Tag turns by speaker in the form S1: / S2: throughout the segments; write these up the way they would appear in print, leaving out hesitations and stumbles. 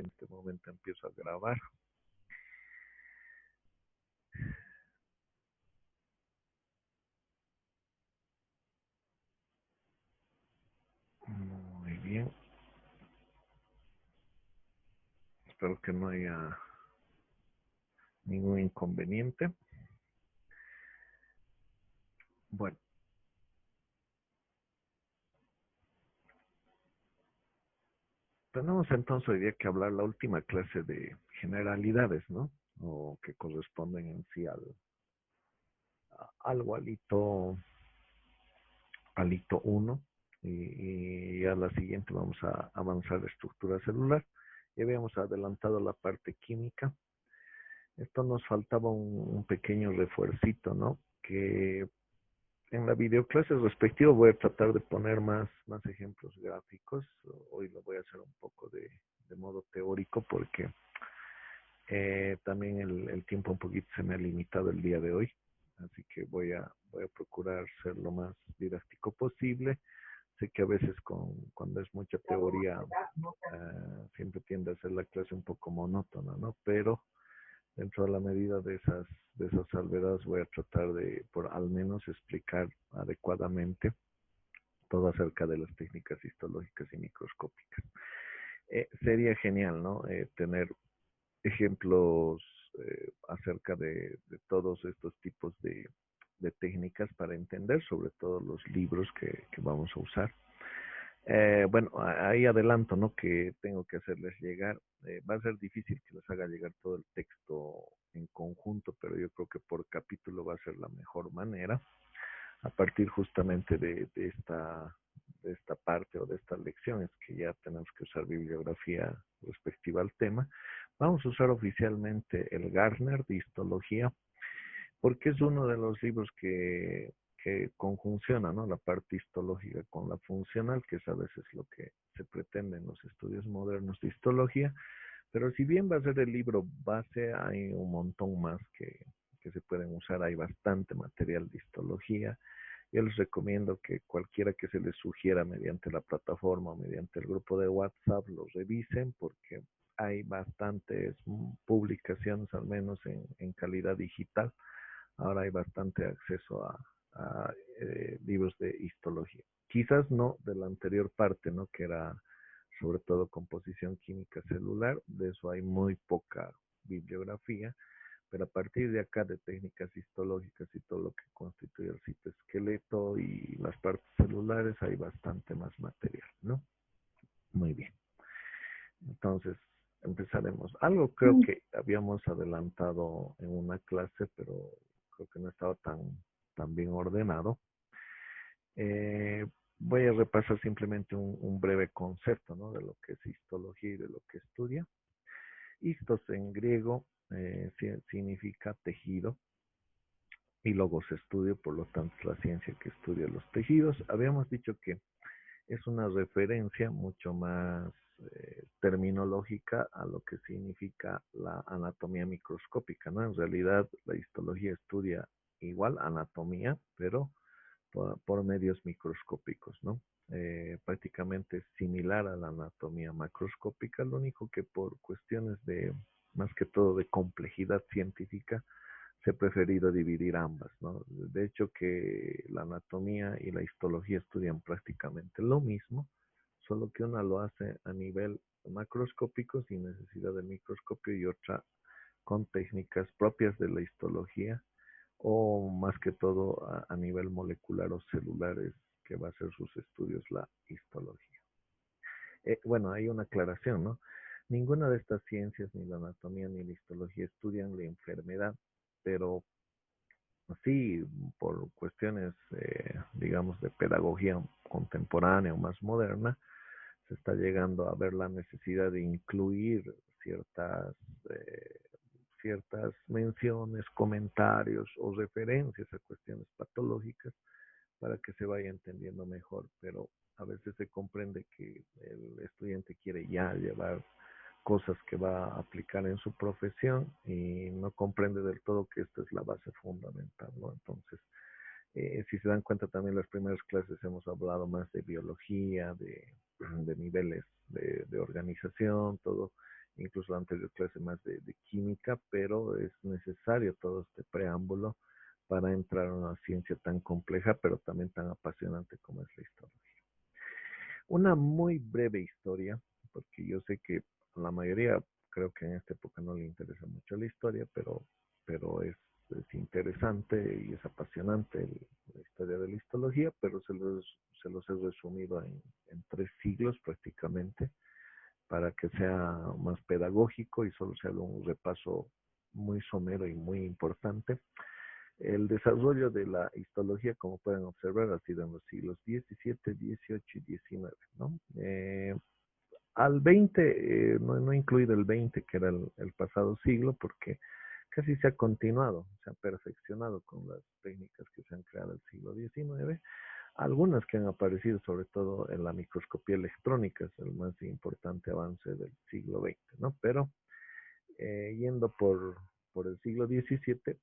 S1: En este momento empiezo a grabar. Muy bien. Espero que no haya ningún inconveniente. Bueno, tenemos entonces hoy día que hablar la última clase de generalidades, ¿no? O que corresponden en sí algo al hito 1. Y a la siguiente vamos a avanzar la estructura celular. Ya habíamos adelantado la parte química. Esto nos faltaba un pequeño refuercito, ¿no? Que en la videoclase respectiva voy a tratar de poner más ejemplos gráficos. Hoy lo voy a hacer un poco de modo teórico porque también el tiempo un poquito se me ha limitado el día de hoy. Así que voy a procurar ser lo más didáctico posible. Sé que a veces cuando es mucha teoría siempre tiende a ser la clase un poco monótona, ¿no? Pero dentro de la medida de esas salvedades voy a tratar de por al menos explicar adecuadamente todo acerca de las técnicas histológicas y microscópicas. Sería genial, ¿no? Tener ejemplos acerca de todos estos tipos de técnicas para entender sobre todo los libros que vamos a usar. Bueno, ahí adelanto, ¿no? Que tengo que hacerles llegar. Va a ser difícil que les haga llegar todo el texto en conjunto, pero yo creo que por capítulo va a ser la mejor manera. A partir justamente de esta parte o de estas lecciones que ya tenemos que usar bibliografía respectiva al tema, vamos a usar oficialmente el Gardner de histología, porque es uno de los libros que conjunciona, ¿no? La parte histológica con la funcional, que es a veces lo que se pretende en los estudios modernos de histología, pero si bien va a ser el libro base, hay un montón más que se pueden usar, hay bastante material de histología. Yo les recomiendo que cualquiera que se les sugiera mediante la plataforma o mediante el grupo de WhatsApp los revisen porque hay bastantes publicaciones, al menos en calidad digital. Ahora hay bastante acceso a libros de histología. Quizás no de la anterior parte, ¿no? Que era sobre todo composición química celular. De eso hay muy poca bibliografía, pero a partir de acá de técnicas histológicas y todo lo que constituye el citoesqueleto y las partes celulares hay bastante más material, ¿no? Muy bien. Entonces, empezaremos. Algo creo que habíamos adelantado en una clase, pero creo que no estaba tan bien ordenado. Eh, Voy a repasar simplemente un breve concepto, ¿no? De lo que es histología y de lo que estudia. Histos en griego significa tejido y logos estudio, por lo tanto la ciencia que estudia los tejidos. Habíamos dicho que es una referencia mucho más terminológica a lo que significa la anatomía microscópica, ¿no? En realidad la histología estudia igual anatomía, pero por medios microscópicos, ¿no? Prácticamente es similar a la anatomía macroscópica, lo único que por cuestiones de, más que todo de complejidad científica, se ha preferido dividir ambas, ¿no? De hecho que la anatomía y la histología estudian prácticamente lo mismo, solo que una lo hace a nivel macroscópico sin necesidad de microscopio y otra con técnicas propias de la histología o más que todo a nivel molecular o celulares que va a hacer sus estudios la histología. Bueno, hay una aclaración, ¿no? Ninguna de estas ciencias, ni la anatomía ni la histología, estudian la enfermedad, pero sí, por cuestiones, digamos, de pedagogía contemporánea o más moderna, se está llegando a ver la necesidad de incluir ciertas, eh, ciertas menciones, comentarios o referencias a cuestiones patológicas para que se vaya entendiendo mejor, pero a veces se comprende que el estudiante quiere ya llevar cosas que va a aplicar en su profesión y no comprende del todo que esta es la base fundamental, ¿no? Entonces, si se dan cuenta también las primeras clases hemos hablado más de biología, de niveles de organización, todo, incluso la anterior clase más de química, pero es necesario todo este preámbulo para entrar a una ciencia tan compleja, pero también tan apasionante como es la historia. Una muy breve historia, porque yo sé que la mayoría creo que en esta época no le interesa mucho la historia, pero es interesante y es apasionante la historia de la histología, pero se los he resumido en 3 siglos prácticamente para que sea más pedagógico y solo se haga un repaso muy somero y muy importante. El desarrollo de la histología, como pueden observar, ha sido en los siglos XVII, XVIII y XIX, ¿no? Al 20, no incluido el 20, que era el pasado siglo, porque casi se ha continuado, se ha perfeccionado con las técnicas que se han creado en el siglo XIX, algunas que han aparecido sobre todo en la microscopía electrónica, es el más importante avance del siglo XX, ¿no? Pero yendo por el siglo XVII,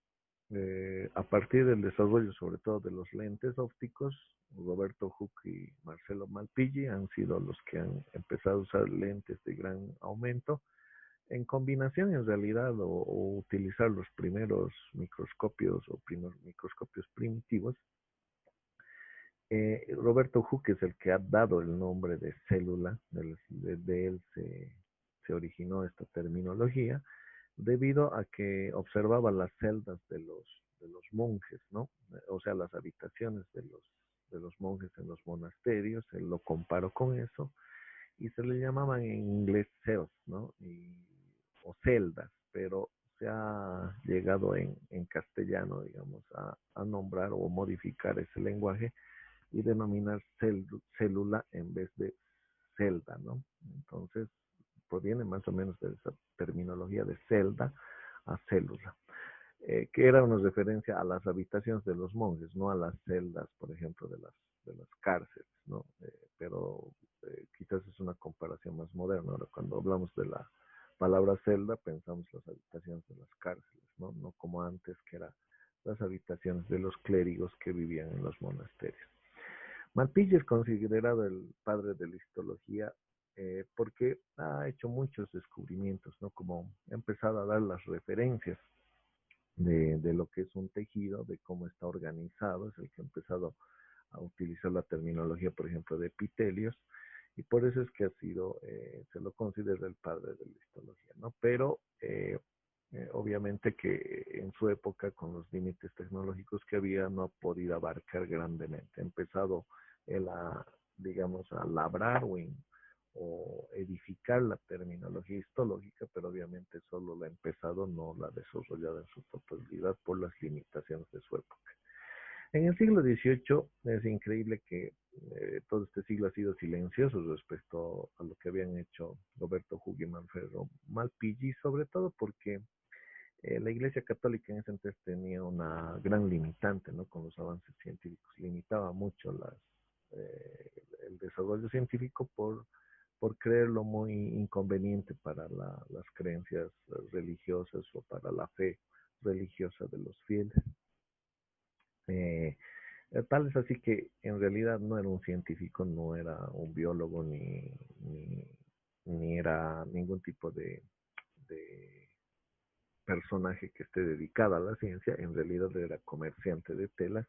S1: a partir del desarrollo sobre todo de los lentes ópticos, Roberto Hooke y Marcelo Malpighi han sido los que han empezado a usar lentes de gran aumento, en combinación en realidad o utilizar los primeros microscopios o primeros microscopios primitivos. Roberto Hooke es el que ha dado el nombre de célula, de él se originó esta terminología, debido a que observaba las celdas de los monjes, ¿no? O sea, las habitaciones de los monjes en los monasterios, él lo comparó con eso, y se le llamaban en inglés cells, ¿no? O celdas, pero se ha llegado en castellano, digamos, a nombrar o modificar ese lenguaje y denominar célula en vez de celda, ¿no? Entonces, proviene más o menos de esa terminología de celda a célula, que era una referencia a las habitaciones de los monjes, no a las celdas, por ejemplo, de las cárceles, ¿no? Pero quizás es una comparación más moderna. Ahora, cuando hablamos de la palabra celda, pensamos las habitaciones de las cárceles, ¿no? No como antes, que eran las habitaciones de los clérigos que vivían en los monasterios. Malpighi es considerado el padre de la histología porque ha hecho muchos descubrimientos, ¿no? Como ha empezado a dar las referencias de lo que es un tejido, de cómo está organizado, es el que ha empezado a utilizar la terminología, por ejemplo, de epitelios, y por eso es que ha sido, se lo considera el padre de la histología, ¿no? Pero obviamente que en su época, con los límites tecnológicos que había, no ha podido abarcar grandemente. Ha empezado él a, digamos, a labrar o edificar la terminología histológica, pero obviamente solo la ha empezado, no la ha desarrollado en su totalidad por las limitaciones de su época. En el siglo XVIII es increíble que todo este siglo ha sido silencioso respecto a lo que habían hecho Roberto Hooke y Manfredo Malpighi, sobre todo porque la Iglesia Católica en ese entonces tenía una gran limitante, ¿no? Con los avances científicos, limitaba mucho el desarrollo científico por creerlo muy inconveniente para las creencias religiosas o para la fe religiosa de los fieles. Eh, Tal es así que en realidad no era un científico, no era un biólogo ni era ningún tipo de personaje que esté dedicado a la ciencia, en realidad era comerciante de telas,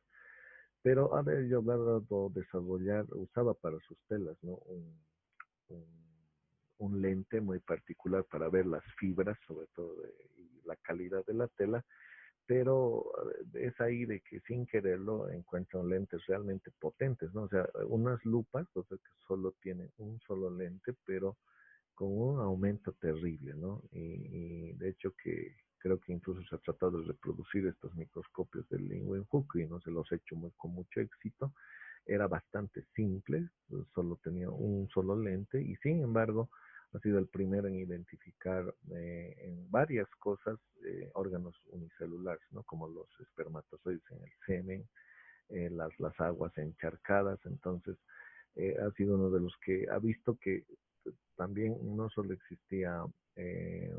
S1: pero ha logrado desarrollar, usaba para sus telas, ¿no? Un, un lente muy particular para ver las fibras, sobre todo, y la calidad de la tela, pero es ahí de que sin quererlo encuentran lentes realmente potentes, ¿no? O sea, unas lupas, o sea, que solo tienen un solo lente, pero con un aumento terrible, ¿no? Y de hecho que creo que incluso se ha tratado de reproducir estos microscopios del Leeuwenhoek y no se los ha hecho con mucho éxito. Era bastante simple, solo tenía un solo lente y sin embargo ha sido el primero en identificar en varias cosas órganos unicelulares, ¿no? Como los espermatozoides en el semen, las aguas encharcadas. Entonces, ha sido uno de los que ha visto que también no solo existía eh,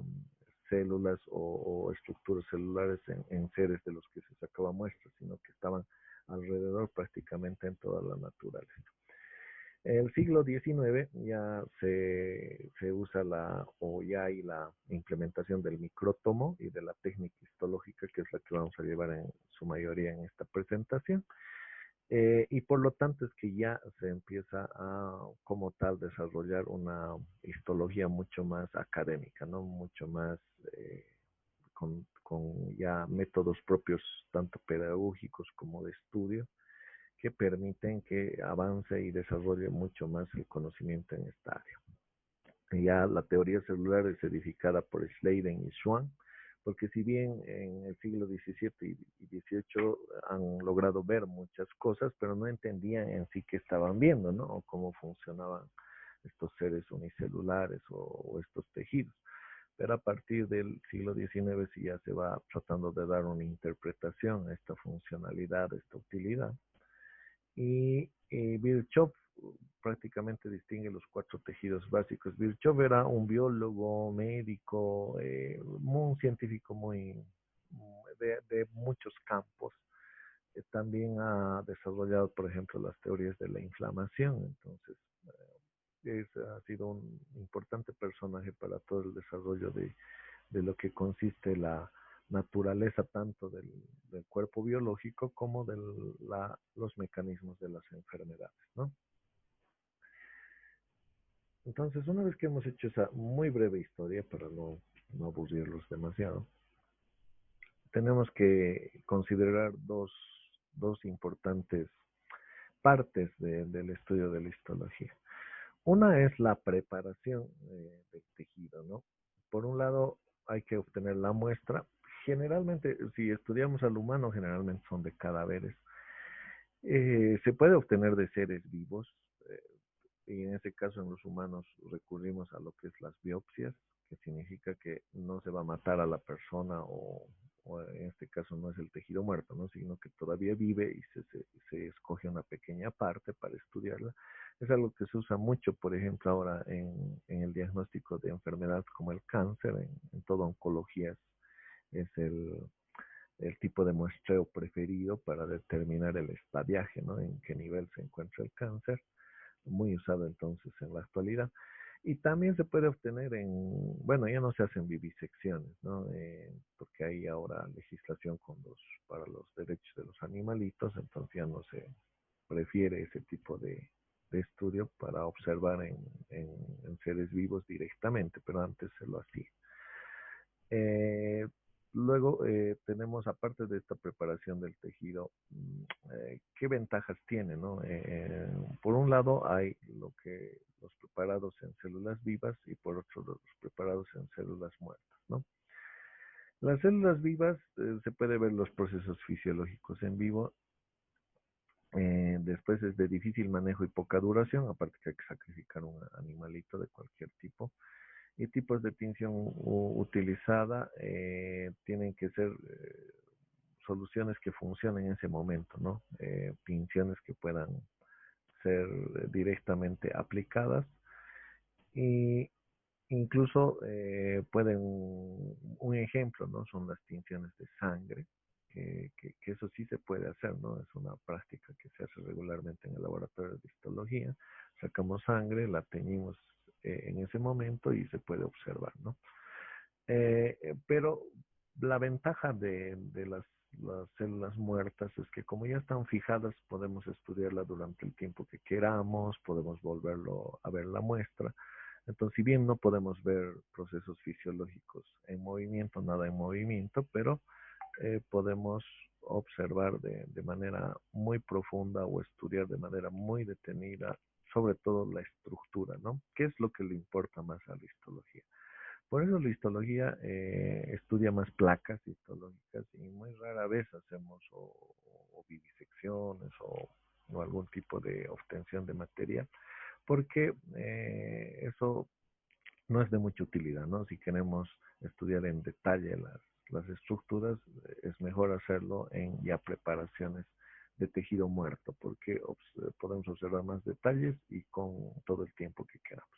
S1: células o estructuras celulares en seres de los que se sacaba muestras, sino que estaban alrededor prácticamente en toda la naturaleza. El siglo XIX ya se usa o ya hay la implementación del micrótomo y de la técnica histológica, que es la que vamos a llevar en su mayoría en esta presentación. Y por lo tanto es que ya se empieza a, como tal, desarrollar una histología mucho más académica, ¿no? Mucho más con ya métodos propios, tanto pedagógicos como de estudio, que permiten que avance y desarrolle mucho más el conocimiento en esta área. Ya la teoría celular es edificada por Schleiden y Schwann, porque si bien en el siglo XVII y XVIII han logrado ver muchas cosas, pero no entendían en sí qué estaban viendo, ¿no? O cómo funcionaban estos seres unicelulares o estos tejidos. Pero a partir del siglo XIX sí ya se va tratando de dar una interpretación a esta funcionalidad, a esta utilidad. Y Virchow prácticamente distingue los cuatro tejidos básicos. Virchow era un biólogo, médico, un científico de muchos campos. También ha desarrollado, por ejemplo, las teorías de la inflamación. Entonces, ha sido un importante personaje para todo el desarrollo de lo que consiste la naturaleza tanto del cuerpo biológico como de los mecanismos de las enfermedades, ¿no? Entonces, una vez que hemos hecho esa muy breve historia, para no aburrirlos demasiado, tenemos que considerar dos importantes partes del estudio de la histología. Una es la preparación del tejido, ¿no? Por un lado, hay que obtener la muestra. Generalmente, si estudiamos al humano, generalmente son de cadáveres. Se puede obtener de seres vivos, y en este caso en los humanos recurrimos a lo que es las biopsias, que significa que no se va a matar a la persona o en este caso no es el tejido muerto, ¿no? Sino que todavía vive y se escoge una pequeña parte para estudiarla. Es algo que se usa mucho, por ejemplo, ahora en el diagnóstico de enfermedades como el cáncer, en toda oncología es el tipo de muestreo preferido para determinar el estadiaje, ¿no? En qué nivel se encuentra el cáncer, muy usado entonces en la actualidad. Y también se puede obtener bueno, ya no se hacen vivisecciones, ¿no? Porque hay ahora legislación para los derechos de los animalitos, entonces ya no se prefiere ese tipo de estudio para observar en seres vivos directamente, pero antes se lo hacía. Eh, Luego tenemos, aparte de esta preparación del tejido, ¿qué ventajas tiene, no? Por un lado hay los preparados en células vivas y por otro los preparados en células muertas, ¿no? Las células vivas se puede ver los procesos fisiológicos en vivo. Después es de difícil manejo y poca duración, aparte que hay que sacrificar un animalito de cualquier tipo. Y tipos de tinción utilizada tienen que ser soluciones que funcionen en ese momento, ¿no? Tinciones que puedan ser directamente aplicadas y incluso pueden, un ejemplo, ¿no? Son las tinciones de sangre, que eso sí se puede hacer, ¿no? Es una práctica que se hace regularmente en el laboratorio de histología. Sacamos sangre, la teñimos en ese momento y se puede observar, ¿no? Pero la ventaja de las células muertas es que como ya están fijadas, podemos estudiarla durante el tiempo que queramos, podemos volverlo a ver la muestra. Entonces, si bien no podemos ver procesos fisiológicos en movimiento, nada en movimiento, pero podemos observar de manera muy profunda o estudiar de manera muy detenida, sobre todo la estructura, ¿no? ¿Qué es lo que le importa más a la histología? Por eso la histología estudia más placas histológicas y muy rara vez hacemos o vivisecciones o algún tipo de obtención de material, porque eso no es de mucha utilidad, ¿no? Si queremos estudiar en detalle las estructuras, es mejor hacerlo en ya preparaciones de tejido muerto, porque podemos observar más detalles y con todo el tiempo que queramos.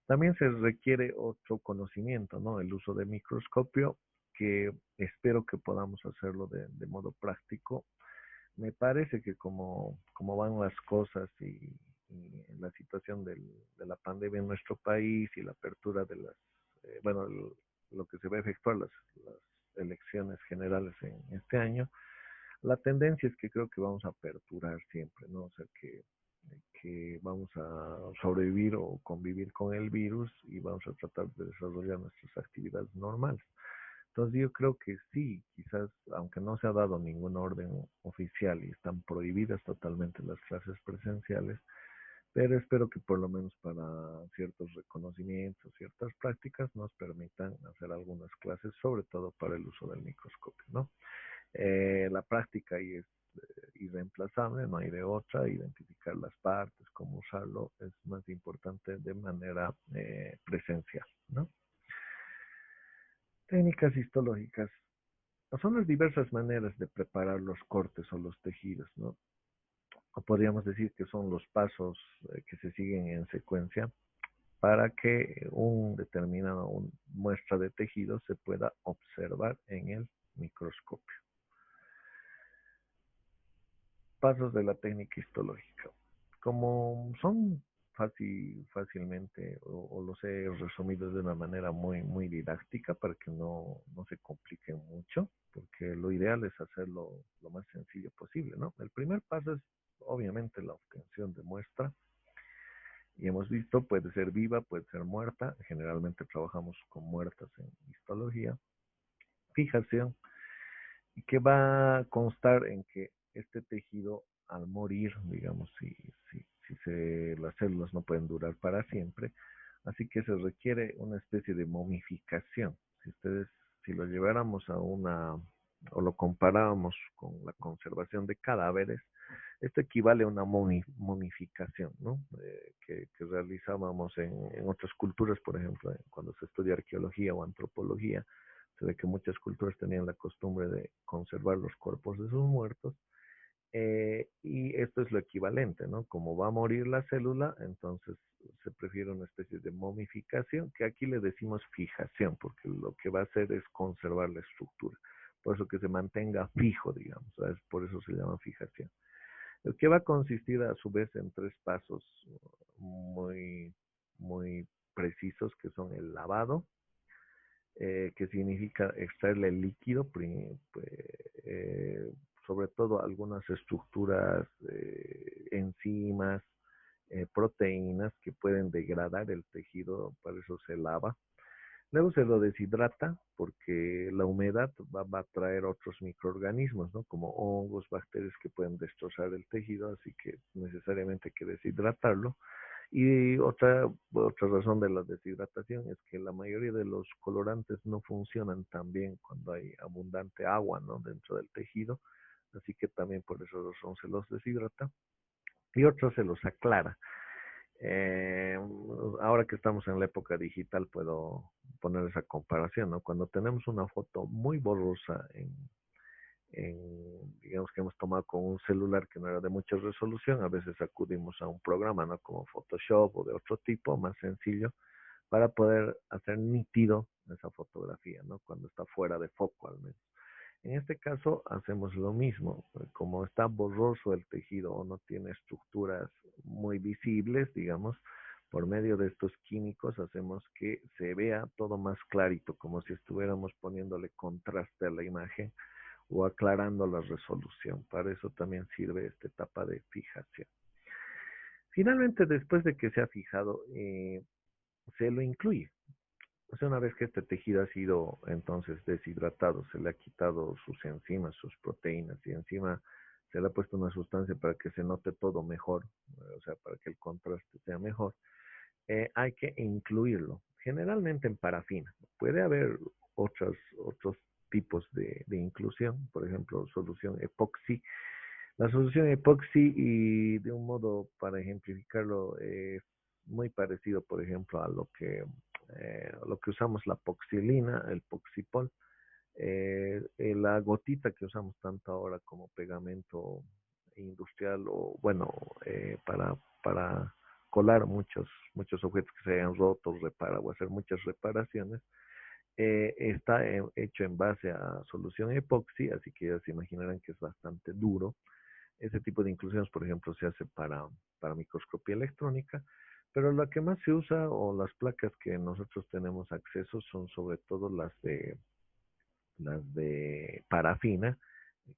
S1: También se requiere otro conocimiento, ¿no? El uso de microscopio, que espero que podamos hacerlo de modo práctico. Me parece que como van las cosas y y la situación de la pandemia en nuestro país y la apertura de las, bueno, lo que se va a efectuar las elecciones generales en este año, la tendencia es que creo que vamos a aperturar siempre, ¿no? O sea, que vamos a sobrevivir o convivir con el virus y vamos a tratar de desarrollar nuestras actividades normales. Entonces yo creo que sí, quizás, aunque no se ha dado ninguna orden oficial y están prohibidas totalmente las clases presenciales, pero espero que por lo menos para ciertos reconocimientos, ciertas prácticas nos permitan hacer algunas clases, sobre todo para el uso del microscopio, ¿no? La práctica ahí es irreemplazable, no hay de otra, identificar las partes, cómo usarlo, es más importante de manera presencial, ¿no? Técnicas histológicas son las diversas maneras de preparar los cortes o los tejidos, ¿no? O podríamos decir que son los pasos que se siguen en secuencia para que un determinado muestra de tejido se pueda observar en el microscopio. Pasos de la técnica histológica. Como son fácilmente, o los he resumido de una manera muy didáctica para que no se compliquen mucho, porque lo ideal es hacerlo lo más sencillo posible, ¿no? El primer paso es obviamente la obtención de muestra, y hemos visto, puede ser viva, puede ser muerta, generalmente trabajamos con muertas en histología. Fijación, que va a constar en que este tejido al morir, digamos, las células no pueden durar para siempre, así que se requiere una especie de momificación. Si lo lleváramos a o lo comparábamos con la conservación de cadáveres, esto equivale a una momificación, ¿no? Que realizábamos en otras culturas, por ejemplo, cuando se estudia arqueología o antropología, se ve que muchas culturas tenían la costumbre de conservar los cuerpos de sus muertos, y esto es lo equivalente, ¿no? Como va a morir la célula, entonces se prefiere una especie de momificación, que aquí le decimos fijación, porque lo que va a hacer es conservar la estructura, por eso que se mantenga fijo, digamos, ¿sabes? Por eso se llama fijación. El que va a consistir a su vez en tres pasos muy precisos, que son el lavado, que significa extraerle el líquido, eh, sobre todo algunas estructuras, enzimas, proteínas que pueden degradar el tejido, para eso se lava. Luego se lo deshidrata porque la humedad va a traer otros microorganismos, ¿no? Como hongos, bacterias que pueden destrozar el tejido, así que necesariamente hay que deshidratarlo. Y otra razón de la deshidratación es que la mayoría de los colorantes no funcionan tan bien cuando hay abundante agua, ¿no? Dentro del tejido, así que también por esa razón se los deshidrata. Y otro se los aclara. Eh, Ahora que estamos en la época digital puedo poner esa comparación, ¿no? Cuando tenemos una foto muy borrosa digamos que hemos tomado con un celular que no era de mucha resolución, a veces acudimos a un programa, ¿no? Como Photoshop o de otro tipo, más sencillo, para poder hacer nítido esa fotografía, ¿no? Cuando está fuera de foco al menos. En este caso hacemos lo mismo, como está borroso el tejido o no tiene estructuras muy visibles, digamos, por medio de estos químicos hacemos que se vea todo más clarito, como si estuviéramos poniéndole contraste a la imagen o aclarando la resolución. Para eso también sirve esta etapa de fijación. Finalmente, después de que se ha fijado, se lo incluye. O sea, una vez que este tejido ha sido entonces deshidratado, se le ha quitado sus enzimas, sus proteínas, y encima se le ha puesto una sustancia para que se note todo mejor, o sea, para que el contraste sea mejor, hay que incluirlo, generalmente en parafina. Puede haber otros tipos de inclusión, por ejemplo, solución epoxi. La solución epoxi, y de un modo para ejemplificarlo, es muy parecido, por ejemplo, a lo que usamos la poxilina, el poxipol, la gotita que usamos tanto ahora como pegamento industrial, o bueno, para colar muchos objetos que se hayan roto, o hacer muchas reparaciones, está hecho en base a solución epoxi, así que ya se imaginarán que es bastante duro. Ese tipo de inclusiones, por ejemplo, se hace para microscopía electrónica, pero la que más se usa o las placas que nosotros tenemos acceso son sobre todo las de parafina,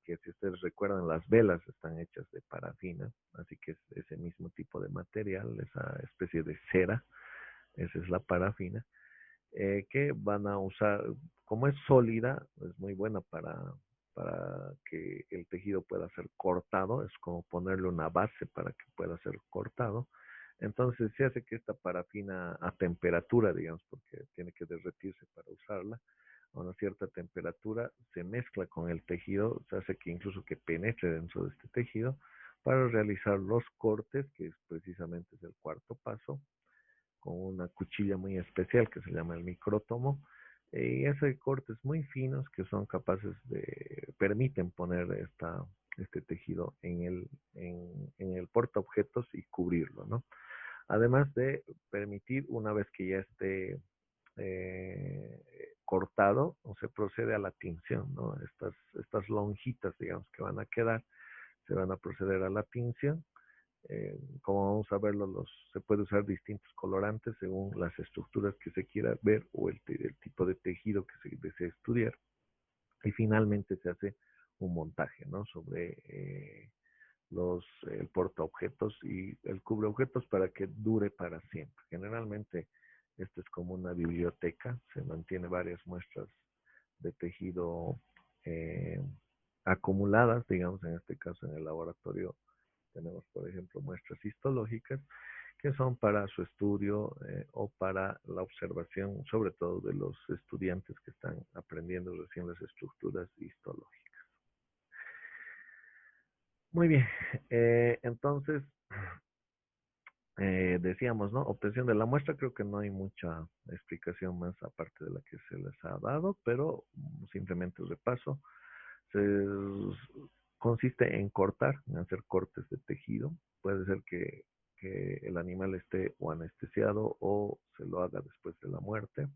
S1: que si ustedes recuerdan, las velas están hechas de parafina, así que es ese mismo tipo de material, esa especie de cera, esa es la parafina, que van a usar, como es sólida, es muy buena para que el tejido pueda ser cortado, es como ponerle una base para que pueda ser cortado. Entonces se hace que esta parafina a temperatura, digamos, porque tiene que derretirse para usarla, a una cierta temperatura, se mezcla con el tejido, se hace que incluso que penetre dentro de este tejido para realizar los cortes, que es precisamente es el cuarto paso, con una cuchilla muy especial que se llama el micrótomo, y esos cortes muy finos que son capaces permiten poner este tejido en el portaobjetos y cubrirlo, ¿no? Además de permitir, una vez que ya esté cortado, o se procede a la tinción, ¿no? Estas lonjitas, digamos, que van a quedar, se van a proceder a la tinción. Como vamos a verlo, se puede usar distintos colorantes según las estructuras que se quiera ver o el tipo de tejido que se desee estudiar. Y finalmente se hace un montaje, ¿no? Sobre el portaobjetos y el cubreobjetos para que dure para siempre. Generalmente esto es como una biblioteca, se mantiene varias muestras de tejido eh, acumuladas, digamos, en este caso en el laboratorio tenemos, por ejemplo, muestras histológicas que son para su estudio o para la observación, sobre todo de los estudiantes que están aprendiendo recién las estructuras histológicas. Muy bien, entonces decíamos, ¿no? Obtención de la muestra, creo que no hay mucha explicación más aparte de la que se les ha dado, pero simplemente repaso. Se, consiste en cortar, en hacer cortes de tejido. Puede ser que el animal esté o anestesiado o se lo haga después de la muerte.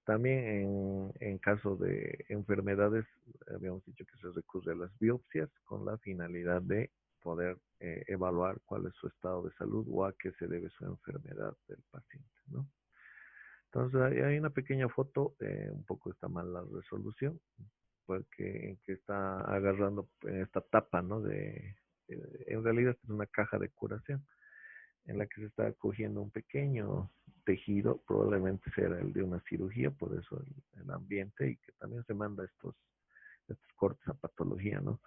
S1: También en caso de enfermedades, habíamos dicho que se recurre a las biopsias con la finalidad de poder evaluar cuál es su estado de salud o a qué se debe su enfermedad del paciente, ¿no? Entonces hay una pequeña foto, un poco está mal la resolución, porque en que está agarrando en esta tapa, ¿no? En realidad es una caja de curación en la que se está cogiendo un pequeño tejido, probablemente será el de una cirugía, por eso el ambiente, y que también se manda estos cortes a patología, ¿no?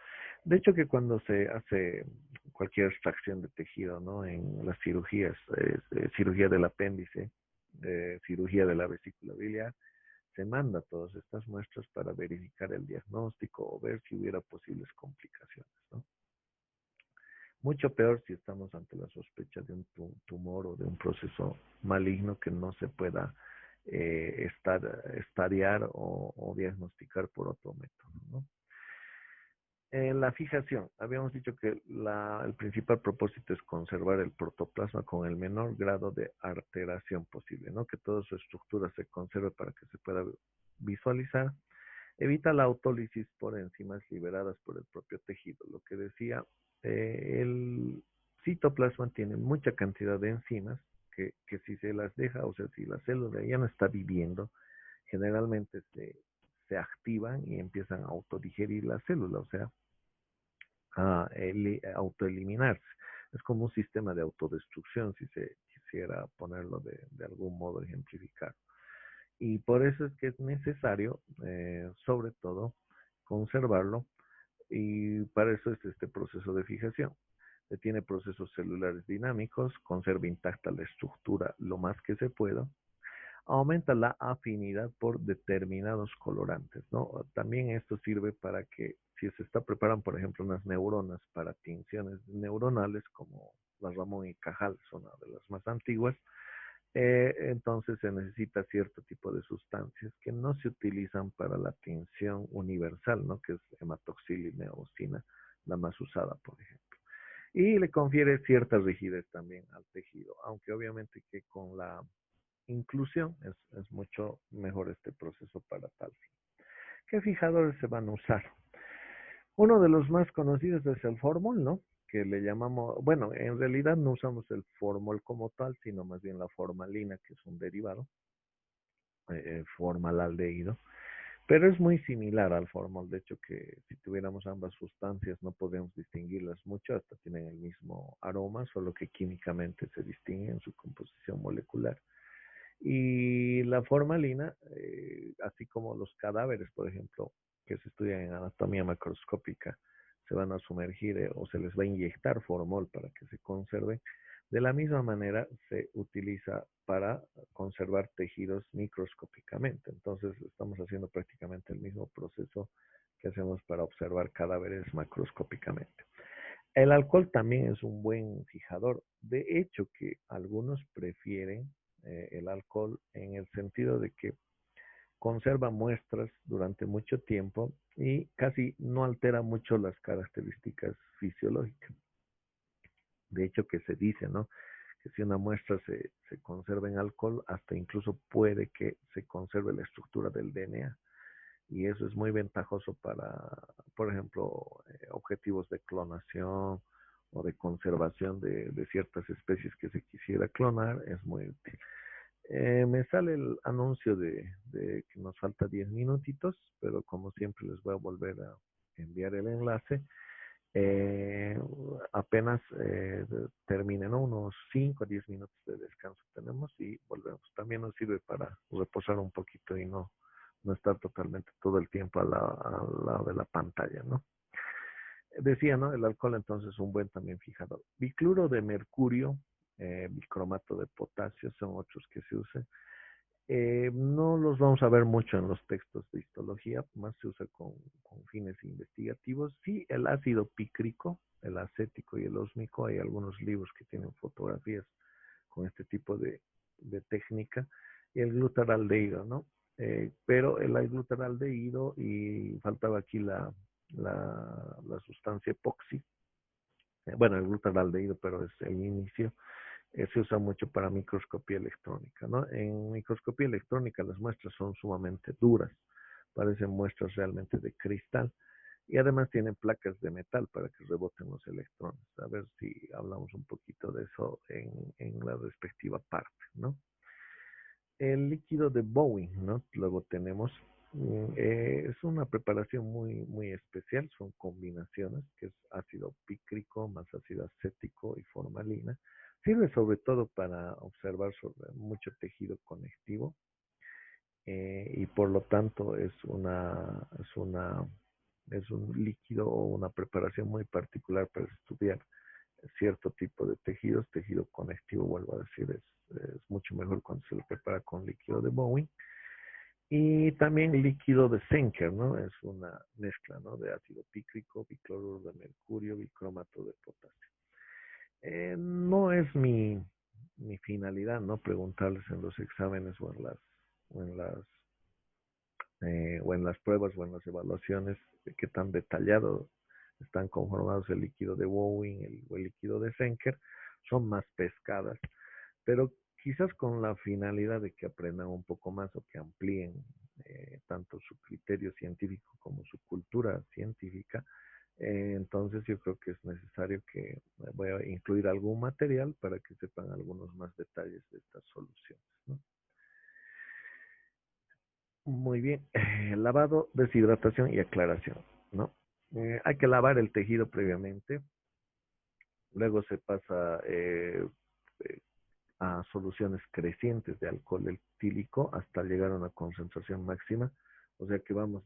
S1: De hecho que cuando se hace cualquier extracción de tejido, ¿no? En las cirugías, cirugía del apéndice, cirugía de la vesícula biliar, se manda todas estas muestras para verificar el diagnóstico o ver si hubiera posibles complicaciones, ¿no? Mucho peor si estamos ante la sospecha de un tumor o de un proceso maligno que no se pueda estadiar o diagnosticar por otro método, ¿no? En la fijación, habíamos dicho que el principal propósito es conservar el protoplasma con el menor grado de alteración posible, ¿no? Que toda su estructura se conserve para que se pueda visualizar. Evita la autólisis por enzimas liberadas por el propio tejido. Lo que decía, el citoplasma tiene mucha cantidad de enzimas que si se las deja, o sea, si la célula ya no está viviendo, generalmente se activan y empiezan a autodigerir la célula, o sea, a autoeliminarse. Es como un sistema de autodestrucción, si se quisiera ponerlo de algún modo ejemplificar. Y por eso es que es necesario, sobre todo, conservarlo, y para eso es este proceso de fijación. Tiene procesos celulares dinámicos, conserva intacta la estructura lo más que se pueda, aumenta la afinidad por determinados colorantes, ¿no? También esto sirve para que si se está preparando, por ejemplo, unas neuronas para tinciones neuronales, como la Ramón y Cajal, son una de las más antiguas, entonces se necesita cierto tipo de sustancias que no se utilizan para la tinción universal, ¿no? Que es hematoxilina y eosina, la más usada, por ejemplo. Y le confiere cierta rigidez también al tejido, aunque obviamente que con la inclusión es mucho mejor este proceso para tal fin. ¿Qué fijadores se van a usar? Uno de los más conocidos es el formol, ¿no? que le llamamos, bueno, en realidad no usamos el formol como tal, sino más bien la formalina, que es un derivado, formaldehído. Pero es muy similar al formol, de hecho que si tuviéramos ambas sustancias no podemos distinguirlas mucho, hasta tienen el mismo aroma, solo que químicamente se distinguen en su composición molecular. Y la formalina, así como los cadáveres, por ejemplo, que se estudian en anatomía macroscópica, se van a sumergir o se les va a inyectar formol para que se conserven. De la misma manera se utiliza para conservar tejidos microscópicamente. Entonces estamos haciendo prácticamente el mismo proceso que hacemos para observar cadáveres macroscópicamente. El alcohol también es un buen fijador. De hecho, que algunos prefieren el alcohol en el sentido de que conserva muestras durante mucho tiempo y casi no altera mucho las características fisiológicas. De hecho, que se dice, ¿no? Que si una muestra se conserva en alcohol, hasta incluso puede que se conserve la estructura del DNA. Y eso es muy ventajoso para, por ejemplo, objetivos de clonación o de conservación de ciertas especies que se quisiera clonar, es muy útil. Me sale el anuncio de que nos falta 10 minutitos, pero como siempre les voy a volver a enviar el enlace. Eh, Apenas terminen, ¿no? Unos 5 a 10 minutos de descanso tenemos y volvemos. También nos sirve para reposar un poquito y no estar totalmente todo el tiempo al lado de la pantalla, ¿no? Decía, ¿no? El alcohol entonces es un buen también fijador. Bicluro de mercurio, bicromato de potasio son otros que se usan. No los vamos a ver mucho en los textos de histología, más se usa con fines investigativos. Sí, el ácido pícrico, el acético y el ósmico, hay algunos libros que tienen fotografías con este tipo de técnica, y el glutaraldehído, ¿no? Pero el glutaraldehído, y faltaba aquí la sustancia epoxi, bueno, el glutaraldehído, pero es el inicio, se usa mucho para microscopía electrónica, ¿no? En microscopía electrónica las muestras son sumamente duras, parecen muestras realmente de cristal y además tienen placas de metal para que reboten los electrones. A ver si hablamos un poquito de eso en la respectiva parte, ¿no? El líquido de Bowen, ¿no? Luego tenemos, es una preparación muy especial, son combinaciones, que es ácido pícrico más ácido acético y formalina. Sirve sobre todo para observar sobre mucho tejido conectivo, y por lo tanto es un líquido o una preparación muy particular para estudiar cierto tipo de tejidos. Tejido conectivo, vuelvo a decir, es mucho mejor cuando se lo prepara con líquido de Bowen. Y también líquido de Zenker, ¿no? Es una mezcla, ¿no? De ácido pícrico, bicloruro de mercurio, bicromato de potasio. No es mi finalidad, ¿no? Preguntarles en los exámenes o en las, o en las pruebas o en las evaluaciones de qué tan detallado están conformados el líquido de Bowen o el líquido de Zenker. Son más pescadas, pero quizás con la finalidad de que aprendan un poco más o que amplíen tanto su criterio científico como su cultura científica. Entonces yo creo que es necesario que voy a incluir algún material para que sepan algunos más detalles de estas soluciones, ¿no? Muy bien, lavado, deshidratación y aclaración, ¿no? Hay que lavar el tejido previamente, luego se pasa eh, a soluciones crecientes de alcohol etílico hasta llegar a una concentración máxima. O sea que vamos,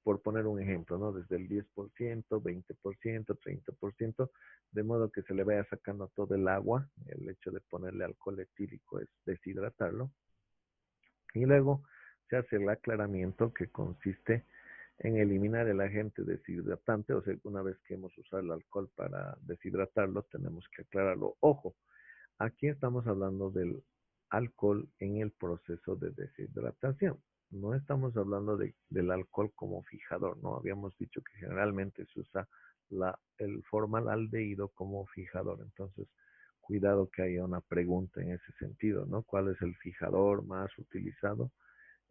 S1: por poner un ejemplo, ¿no? Desde el 10%, 20%, 30%, de modo que se le vaya sacando todo el agua. El hecho de ponerle alcohol etílico es deshidratarlo. Y luego se hace el aclaramiento, que consiste en eliminar el agente deshidratante. O sea, una vez que hemos usado el alcohol para deshidratarlo, tenemos que aclararlo. Ojo, aquí estamos hablando del alcohol en el proceso de deshidratación. No estamos hablando del alcohol como fijador, ¿no? Habíamos dicho que generalmente se usa el formaldehído como fijador. Entonces, cuidado que haya una pregunta en ese sentido, ¿no? ¿Cuál es el fijador más utilizado?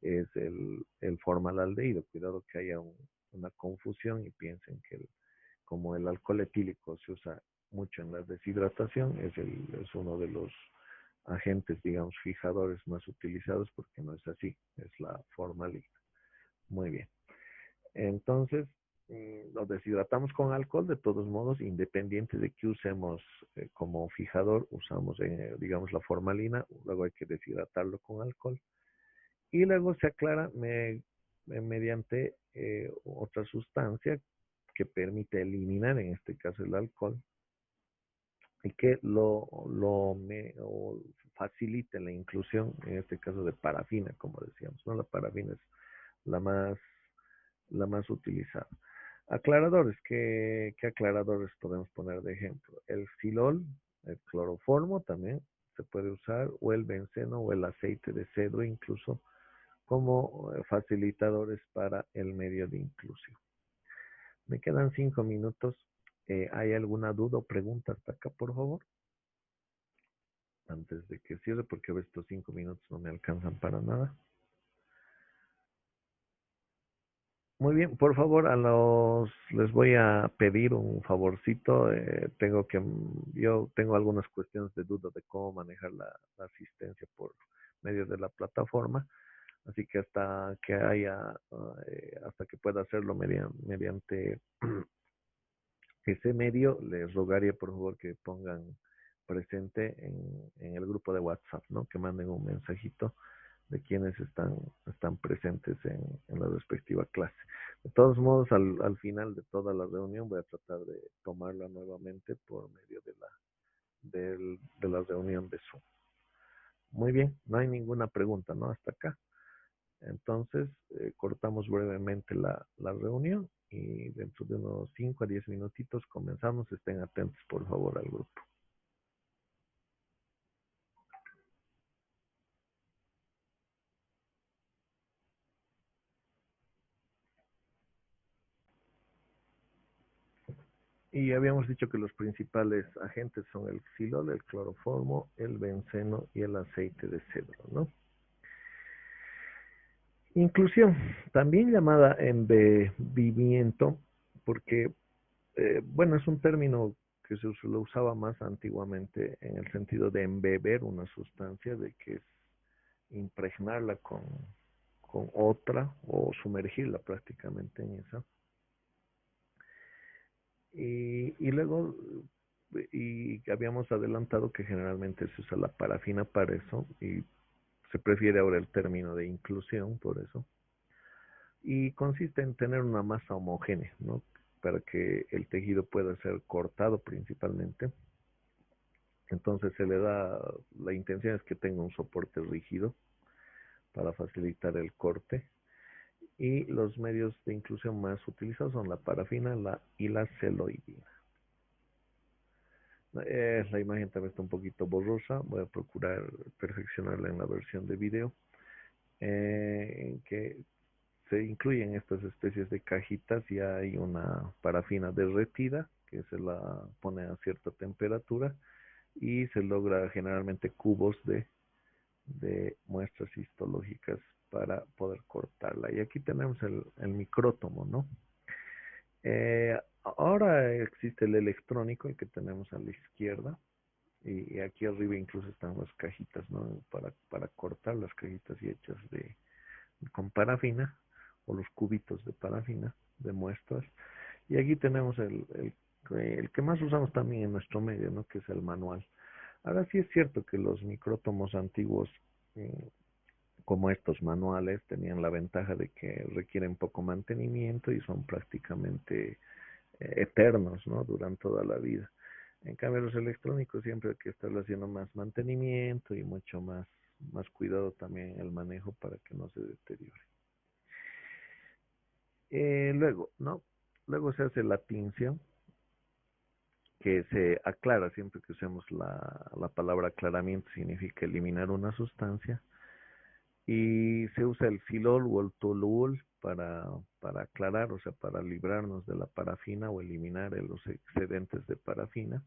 S1: Es el formaldehído. Cuidado que haya una confusión y piensen que como el alcohol etílico se usa mucho en la deshidratación, es uno de los agentes, digamos, fijadores más utilizados, porque no es así, es la formalina. Muy bien. Entonces, lo deshidratamos con alcohol, de todos modos, independiente de que usemos como fijador, usamos, digamos, la formalina, luego hay que deshidratarlo con alcohol y luego se aclara mediante otra sustancia que permite eliminar, en este caso, el alcohol y que o facilite la inclusión, en este caso, de parafina, como decíamos, ¿no? La parafina es la más, la más utilizada. Aclaradores, ¿qué aclaradores podemos poner de ejemplo? El xilol, el cloroformo también se puede usar, o el benceno o el aceite de cedro incluso, como facilitadores para el medio de inclusión. Me quedan 5 minutos. ¿Hay alguna duda o pregunta hasta acá, por favor? Antes de que cierre, porque a veces estos 5 minutos no me alcanzan para nada. Muy bien, por favor, les voy a pedir un favorcito. Yo tengo algunas cuestiones de duda de cómo manejar la asistencia por medio de la plataforma, así que hasta que pueda hacerlo mediante ese medio, les rogaría por favor que pongan presente en el grupo de WhatsApp, ¿no? Que manden un mensajito de quienes están presentes en la respectiva clase. De todos modos, al final de toda la reunión voy a tratar de tomarla nuevamente por medio de la reunión de Zoom. Muy bien, no hay ninguna pregunta, ¿no? Hasta acá. Entonces, cortamos brevemente la reunión y dentro de unos 5 a 10 minutitos comenzamos. Estén atentos, por favor, al grupo. Y habíamos dicho que los principales agentes son el xilol, el cloroformo, el benceno y el aceite de cedro, ¿no? Inclusión, también llamada embebimiento, porque, bueno, es un término que se lo usaba más antiguamente en el sentido de embeber una sustancia, de que es impregnarla con otra o sumergirla prácticamente en esa. Y luego, y habíamos adelantado que generalmente se usa la parafina para eso y se prefiere ahora el término de inclusión por eso. Y consiste en tener una masa homogénea, ¿no? Para que el tejido pueda ser cortado principalmente. Entonces la intención es que tenga un soporte rígido para facilitar el corte. Y los medios de inclusión más utilizados son la parafina y la celoidina. La imagen también está un poquito borrosa, voy a procurar perfeccionarla en la versión de video, en que se incluyen estas especies de cajitas y hay una parafina derretida que se la pone a cierta temperatura y se logra generalmente cubos de muestras histológicas para poder cortarla. Y aquí tenemos el micrótomo, ¿no? Ahora existe el electrónico, el que tenemos a la izquierda, y aquí arriba incluso están las cajitas, ¿no? Para cortar las cajitas y hechas con parafina, o los cubitos de parafina, de muestras. Y aquí tenemos el que más usamos también en nuestro medio, ¿no? Que es el manual. Ahora sí es cierto que los micrótomos antiguos, como estos manuales, tenían la ventaja de que requieren poco mantenimiento y son prácticamente eternos, ¿no? Duran toda la vida. En cambio, los electrónicos siempre hay que estarle haciendo más mantenimiento y mucho más cuidado también en el manejo para que no se deteriore. Luego, ¿no? Luego se hace la tinción, que se aclara siempre que usemos la palabra aclaramiento, significa eliminar una sustancia. Y se usa el silol o el toluol para aclarar, o sea, para librarnos de la parafina o eliminar los excedentes de parafina.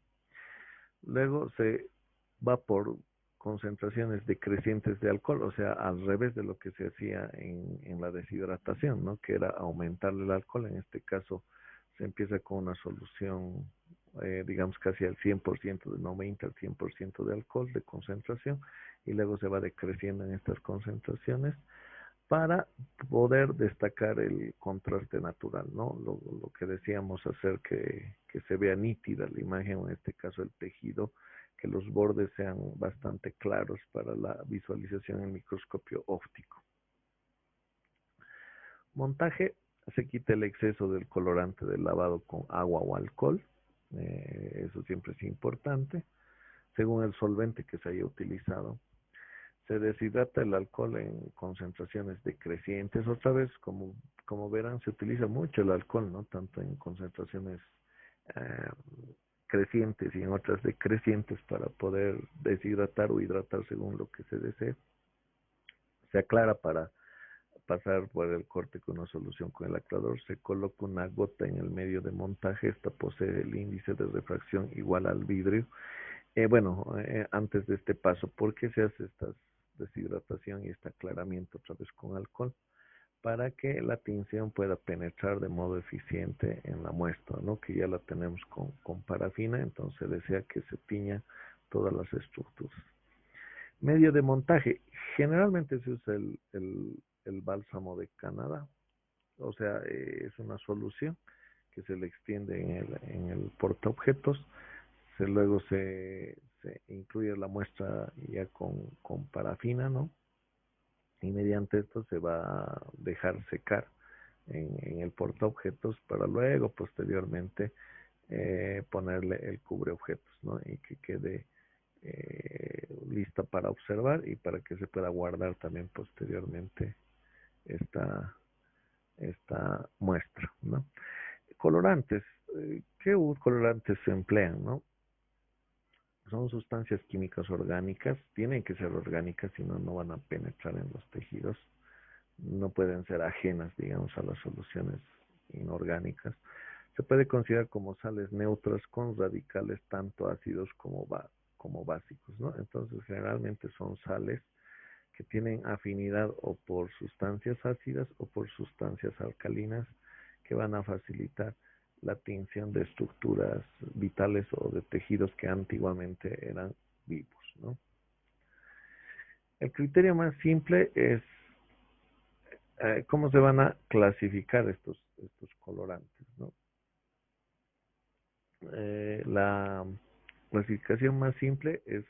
S1: Luego se va por concentraciones decrecientes de alcohol, o sea, al revés de lo que se hacía en la deshidratación, ¿no? Que era aumentar el alcohol. En este caso se empieza con una solución digamos casi al 100%, de 90 al 100% de alcohol, de concentración, y luego se va decreciendo en estas concentraciones para poder destacar el contraste natural, ¿no? Lo que decíamos, hacer que se vea nítida la imagen, o en este caso el tejido, que los bordes sean bastante claros para la visualización en microscopio óptico. Montaje: se quita el exceso del colorante del lavado con agua o alcohol, eso siempre es importante, según el solvente que se haya utilizado. Se deshidrata el alcohol en concentraciones decrecientes. Otra vez, como verán, se utiliza mucho el alcohol, ¿no? Tanto en concentraciones eh, crecientes y en otras decrecientes para poder deshidratar o hidratar según lo que se desee. Se aclara para pasar por el corte con una solución con el aclarador. Se coloca una gota en el medio de montaje. Esta posee el índice de refracción igual al vidrio. Antes de este paso, ¿por qué se hace esta deshidratación y este aclaramiento otra vez con alcohol? Para que la tinción pueda penetrar de modo eficiente en la muestra, ¿no? Que ya la tenemos con parafina, entonces desea que se tiña todas las estructuras. Medio de montaje: generalmente se usa el bálsamo de Canadá, o sea, es una solución que se le extiende en el portaobjetos. Luego se incluye la muestra ya con parafina, ¿no? Y mediante esto se va a dejar secar en el portaobjetos para luego, posteriormente, ponerle el cubreobjetos, ¿no? Y que quede lista para observar y para que se pueda guardar también posteriormente esta, esta muestra, ¿no? Colorantes. ¿Qué colorantes se emplean, no? Son sustancias químicas orgánicas, tienen que ser orgánicas, si no, no van a penetrar en los tejidos, no pueden ser ajenas, digamos, a las soluciones inorgánicas. Se puede considerar como sales neutras con radicales tanto ácidos como básicos, ¿no? Entonces, generalmente son sales que tienen afinidad o por sustancias ácidas o por sustancias alcalinas, que van a facilitar la tinción de estructuras vitales o de tejidos que antiguamente eran vivos, ¿no? El criterio más simple es cómo se van a clasificar estos colorantes, ¿no? La clasificación más simple es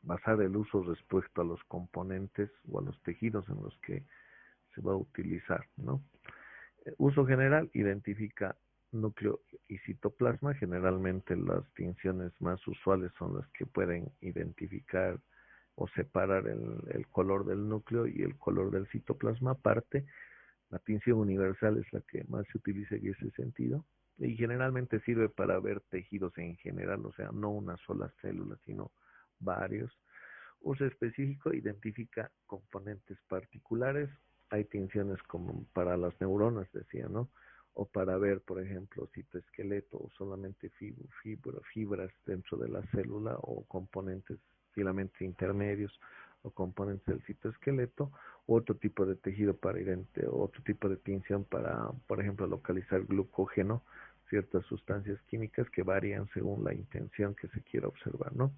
S1: basar el uso respecto a los componentes o a los tejidos en los que se va a utilizar, ¿no? Uso general: identifica núcleo y citoplasma. Generalmente las tinciones más usuales son las que pueden identificar o separar el color del núcleo y el color del citoplasma. Aparte, la tinción universal es la que más se utiliza en ese sentido y generalmente sirve para ver tejidos en general, o sea, no una sola célula, sino varios. Uso específico: identifica componentes particulares. Hay tinciones como para las neuronas, decía, ¿no? O para ver, por ejemplo, citoesqueleto o solamente fibras dentro de la célula, o componentes, filamentos intermedios o componentes del citoesqueleto. Otro tipo de tejido otro tipo de tinción para, por ejemplo, localizar glucógeno, ciertas sustancias químicas que varían según la intención que se quiera observar, ¿no?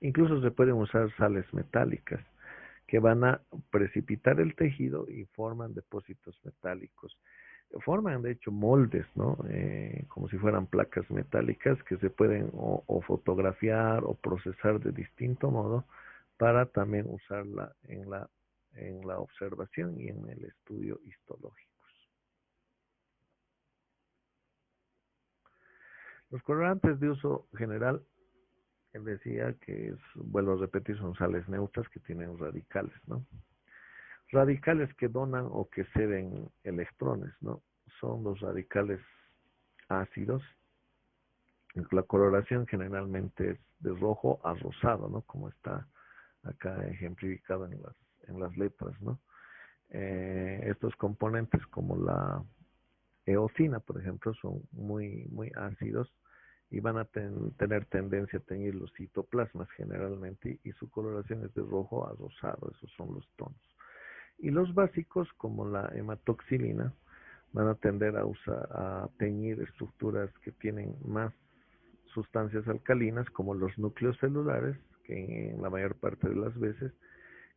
S1: Incluso se pueden usar sales metálicas que van a precipitar el tejido y forman depósitos metálicos. Forman, de hecho, moldes, ¿no? Como si fueran placas metálicas que se pueden o fotografiar o procesar de distinto modo para también usarla en la observación y en el estudio histológicos. Los colorantes de uso general, decía que vuelvo a repetir, son sales neutras que tienen radicales, ¿no? Radicales que donan o que ceden electrones, ¿no? Son los radicales ácidos. La coloración generalmente es de rojo a rosado, ¿no? Como está acá ejemplificado en las letras, ¿no? Estos componentes como la eosina, por ejemplo, son muy ácidos y van a tener tendencia a teñir los citoplasmas generalmente, y su coloración es de rojo a rosado. Esos son los tonos. Y los básicos, como la hematoxilina, van a tender a teñir estructuras que tienen más sustancias alcalinas como los núcleos celulares, que en la mayor parte de las veces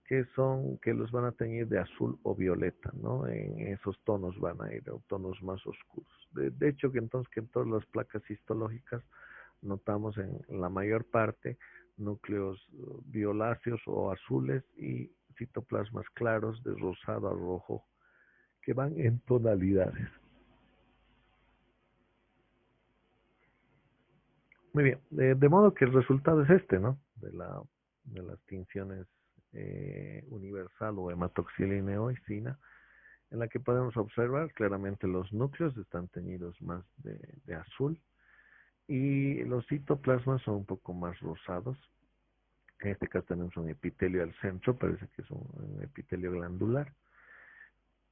S1: que los van a teñir de azul o violeta, ¿no? En esos tonos van a ir, o tonos más oscuros. De hecho, que entonces que en todas las placas histológicas notamos en la mayor parte núcleos violáceos o azules y citoplasmas claros de rosado a rojo que van en tonalidades. Muy bien, de modo que el resultado es este, ¿no? De las tinciones universal o hematoxilina o eosina, en la que podemos observar claramente los núcleos están teñidos más de azul y los citoplasmas son un poco más rosados. En este caso tenemos un epitelio al centro, parece que es un epitelio glandular.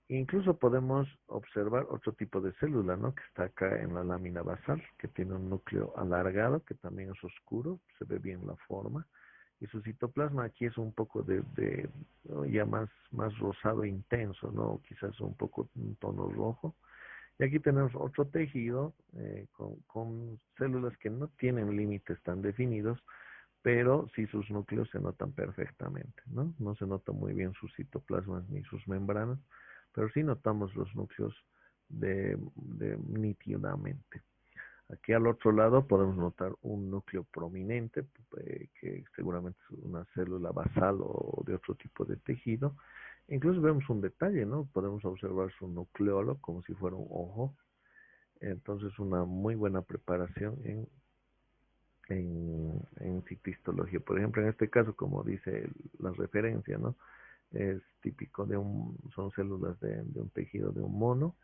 S1: Incluso podemos observar otro tipo de célula, ¿no? Que está acá en la lámina basal, que tiene un núcleo alargado, que también es oscuro, se ve bien la forma. Y su citoplasma aquí es un poco ¿no? Ya más rosado e intenso, ¿no? Quizás un poco un tono rojo. Y aquí tenemos otro tejido con células que no tienen límites tan definidos, pero sí sus núcleos se notan perfectamente, ¿no? No se nota muy bien sus citoplasmas ni sus membranas, pero sí notamos los núcleos nítidamente. Aquí al otro lado podemos notar un núcleo prominente, que seguramente es una célula basal o de otro tipo de tejido. Incluso vemos un detalle, ¿no? Podemos observar su nucleolo como si fuera un ojo. Entonces, una muy buena preparación en citistología. Por ejemplo, en este caso, como dice la referencia, ¿no? Es típico son células de un tejido de un mono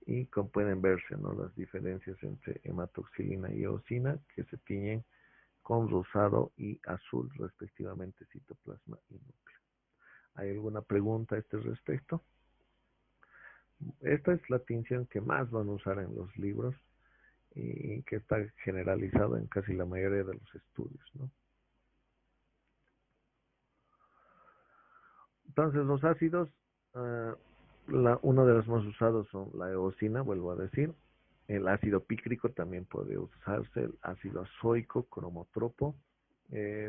S1: y como pueden verse, ¿no? Las diferencias entre hematoxilina y eosina que se tiñen con rosado y azul respectivamente citoplasma y núcleo. ¿Hay alguna pregunta a este respecto? Esta es la tinción que más van a usar en los libros y que está generalizado en casi la mayoría de los estudios, ¿no? Entonces, los ácidos, uh, uno de los más usados son la eosina, vuelvo a decir. El ácido pícrico también puede usarse, el ácido azoico, cromotropo.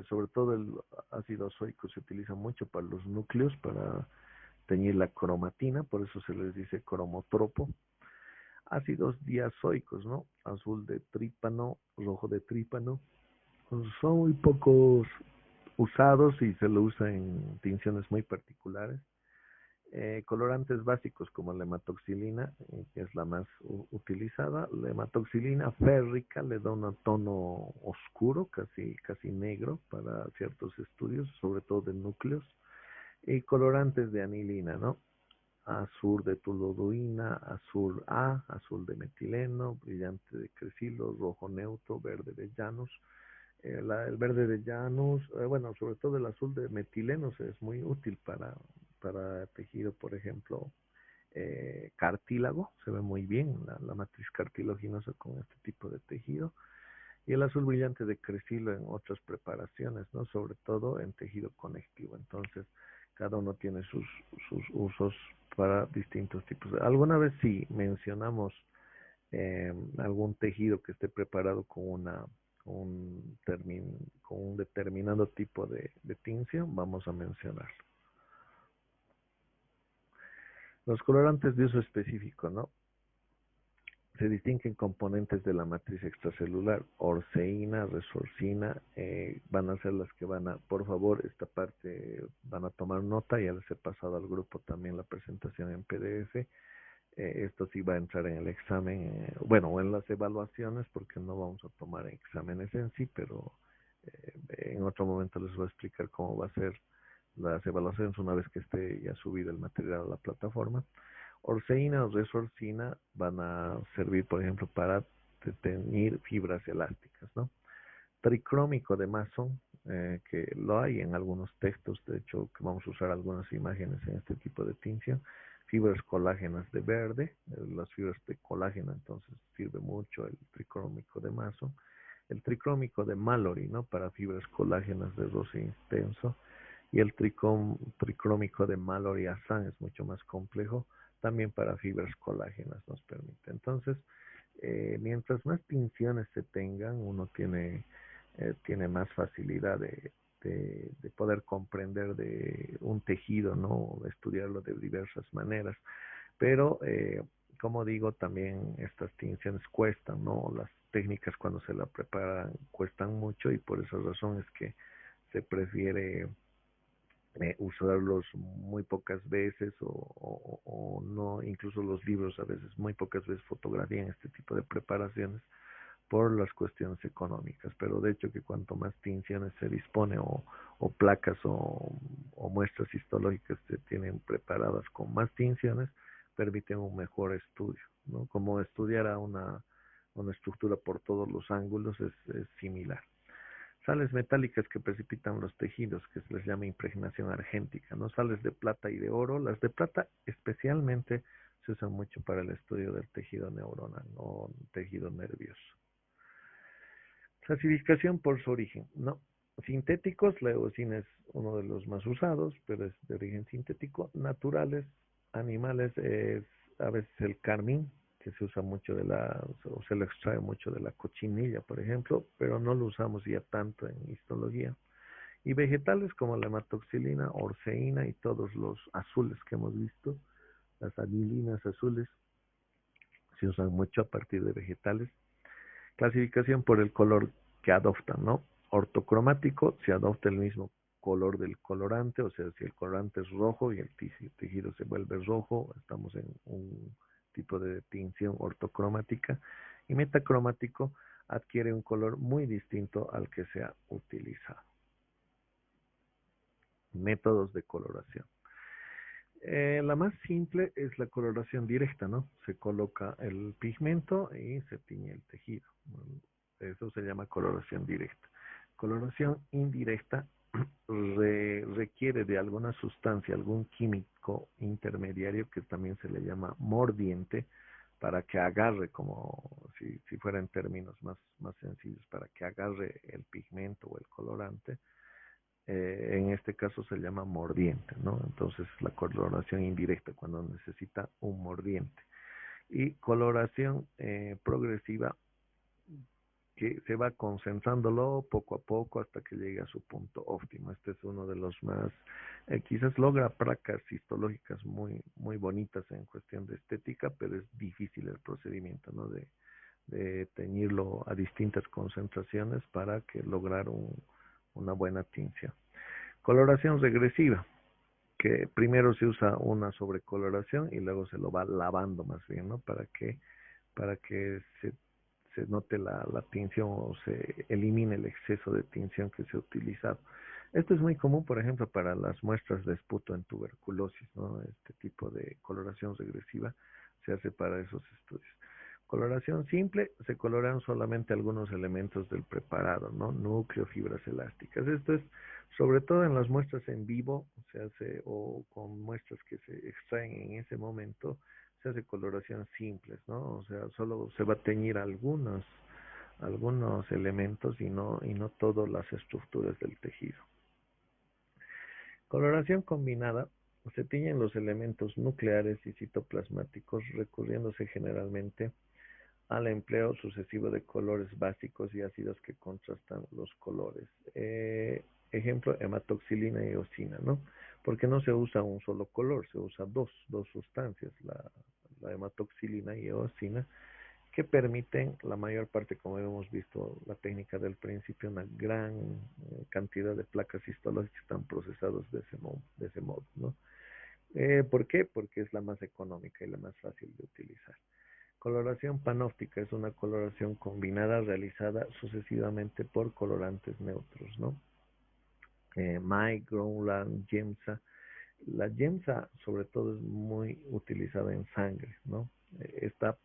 S1: Sobre todo el ácido azoico se utiliza mucho para los núcleos, para teñir la cromatina, por eso se les dice cromotropo. Ácidos diazoicos, ¿no? Azul de trípano, rojo de trípano. Son muy pocos usados y se lo usa en tinciones muy particulares. Colorantes básicos como la hematoxilina, que es la más utilizada. La hematoxilina férrica le da un tono oscuro, casi negro para ciertos estudios, sobre todo de núcleos. Y colorantes de anilina, ¿no? Azul de toluidina, azul A, azul de metileno, brillante de cresilo, rojo neutro, verde de llanos. El verde de llanos, bueno, sobre todo el azul de metileno es muy útil para tejido, por ejemplo, cartílago, se ve muy bien la matriz cartilaginosa con este tipo de tejido. Y el azul brillante de cresilo en otras preparaciones, ¿no? Sobre todo en tejido conectivo. Entonces, cada uno tiene sus usos para distintos tipos. Alguna vez sí mencionamos algún tejido que esté preparado un, con un determinado tipo de tinción, vamos a mencionarlo. Los colorantes de uso específico, ¿no? Se distinguen componentes de la matriz extracelular, orceína, resorcina, van a ser las que por favor, esta parte van a tomar nota, ya les he pasado al grupo también la presentación en PDF. Esto sí va a entrar en el examen, bueno, o en las evaluaciones, porque no vamos a tomar exámenes en sí, pero en otro momento les voy a explicar cómo va a ser las evaluaciones una vez que esté ya subido el material a la plataforma. Orceína o resorcina van a servir, por ejemplo, para teñir fibras elásticas, ¿no? Tricrómico de Mason, que lo hay en algunos textos, de hecho, que vamos a usar algunas imágenes en este tipo de tinción. Fibras colágenas de verde, las fibras de colágeno, entonces sirve mucho el tricrómico de Mason. El tricrómico de Mallory, ¿no? Para fibras colágenas de rosa intenso. Y el tricrómico de Mallory-Assan es mucho más complejo, también para fibras colágenas nos permite. Entonces, mientras más tinciones se tengan, uno tiene más facilidad de poder comprender de un tejido, ¿no? Estudiarlo de diversas maneras. Pero, como digo, también estas tinciones cuestan, ¿no? Las técnicas cuando se la preparan cuestan mucho y por esa razón es que se prefiere usarlos muy pocas veces o no, incluso los libros a veces muy pocas veces fotografían este tipo de preparaciones por las cuestiones económicas, pero de hecho que cuanto más tinciones se dispone o placas o muestras histológicas se tienen preparadas con más tinciones, permiten un mejor estudio, ¿no? Como estudiar a una estructura por todos los ángulos es similar. Sales metálicas que precipitan los tejidos, que se les llama impregnación argéntica, ¿no? Sales de plata y de oro. Las de plata especialmente se usan mucho para el estudio del tejido neuronal o tejido nervioso. Clasificación por su origen, ¿no? Sintéticos, la eosina es uno de los más usados, pero es de origen sintético. Naturales, animales, es a veces el carmín, que se usa mucho o se lo extrae mucho de la cochinilla, por ejemplo, pero no lo usamos ya tanto en histología. Y vegetales como la hematoxilina, orceína y todos los azules que hemos visto, las anilinas azules, se usan mucho a partir de vegetales. Clasificación por el color que adoptan, ¿no? Ortocromático, se adopta el mismo color del colorante, o sea, si el colorante es rojo y el tejido se vuelve rojo, estamos en un tipo de tinción ortocromática. Y metacromático adquiere un color muy distinto al que se ha utilizado. Métodos de coloración. La más simple es la coloración directa, ¿no? Se coloca el pigmento y se tiñe el tejido. Eso se llama coloración directa. Coloración indirecta requiere de alguna sustancia, algún químico intermediario que también se le llama mordiente para que agarre, como si fuera en términos más sencillos, para que agarre el pigmento o el colorante. En este caso se llama mordiente, ¿no? Entonces la coloración indirecta cuando necesita un mordiente. Y coloración progresiva que se va concentrándolo poco a poco hasta que llegue a su punto óptimo. Este es uno de los más, quizás logra placas histológicas muy bonitas en cuestión de estética, pero es difícil el procedimiento, ¿no? De teñirlo a distintas concentraciones para que lograr una buena tinción. Coloración regresiva, que primero se usa una sobrecoloración y luego se lo va lavando más bien, ¿no? Para que se note la tinción o se elimine el exceso de tinción que se ha utilizado. Esto es muy común, por ejemplo, para las muestras de esputo en tuberculosis, ¿no? Este tipo de coloración regresiva se hace para esos estudios. Coloración simple, se coloran solamente algunos elementos del preparado, ¿no? Núcleo, fibras elásticas. Esto es sobre todo en las muestras en vivo, se hace, o con muestras que se extraen en ese momento, se hace coloración simples, ¿no? O sea, solo se va a teñir algunos elementos y no todas las estructuras del tejido. Coloración combinada, se tiñen los elementos nucleares y citoplasmáticos, recurriéndose generalmente al empleo sucesivo de colores básicos y ácidos que contrastan los colores. Ejemplo, hematoxilina y eosina, ¿no? Porque no se usa un solo color, se usa dos sustancias, la hematoxilina y eosina, que permiten la mayor parte, como hemos visto la técnica del principio, una gran cantidad de placas histológicas están procesadas de ese modo, ¿no? ¿Por qué? Porque es la más económica y la más fácil de utilizar. Coloración panóptica es una coloración combinada realizada sucesivamente por colorantes neutros, ¿no? Mai, Groundland, Gemsa. La Gemsa sobre todo es muy utilizada en sangre, ¿no? Esta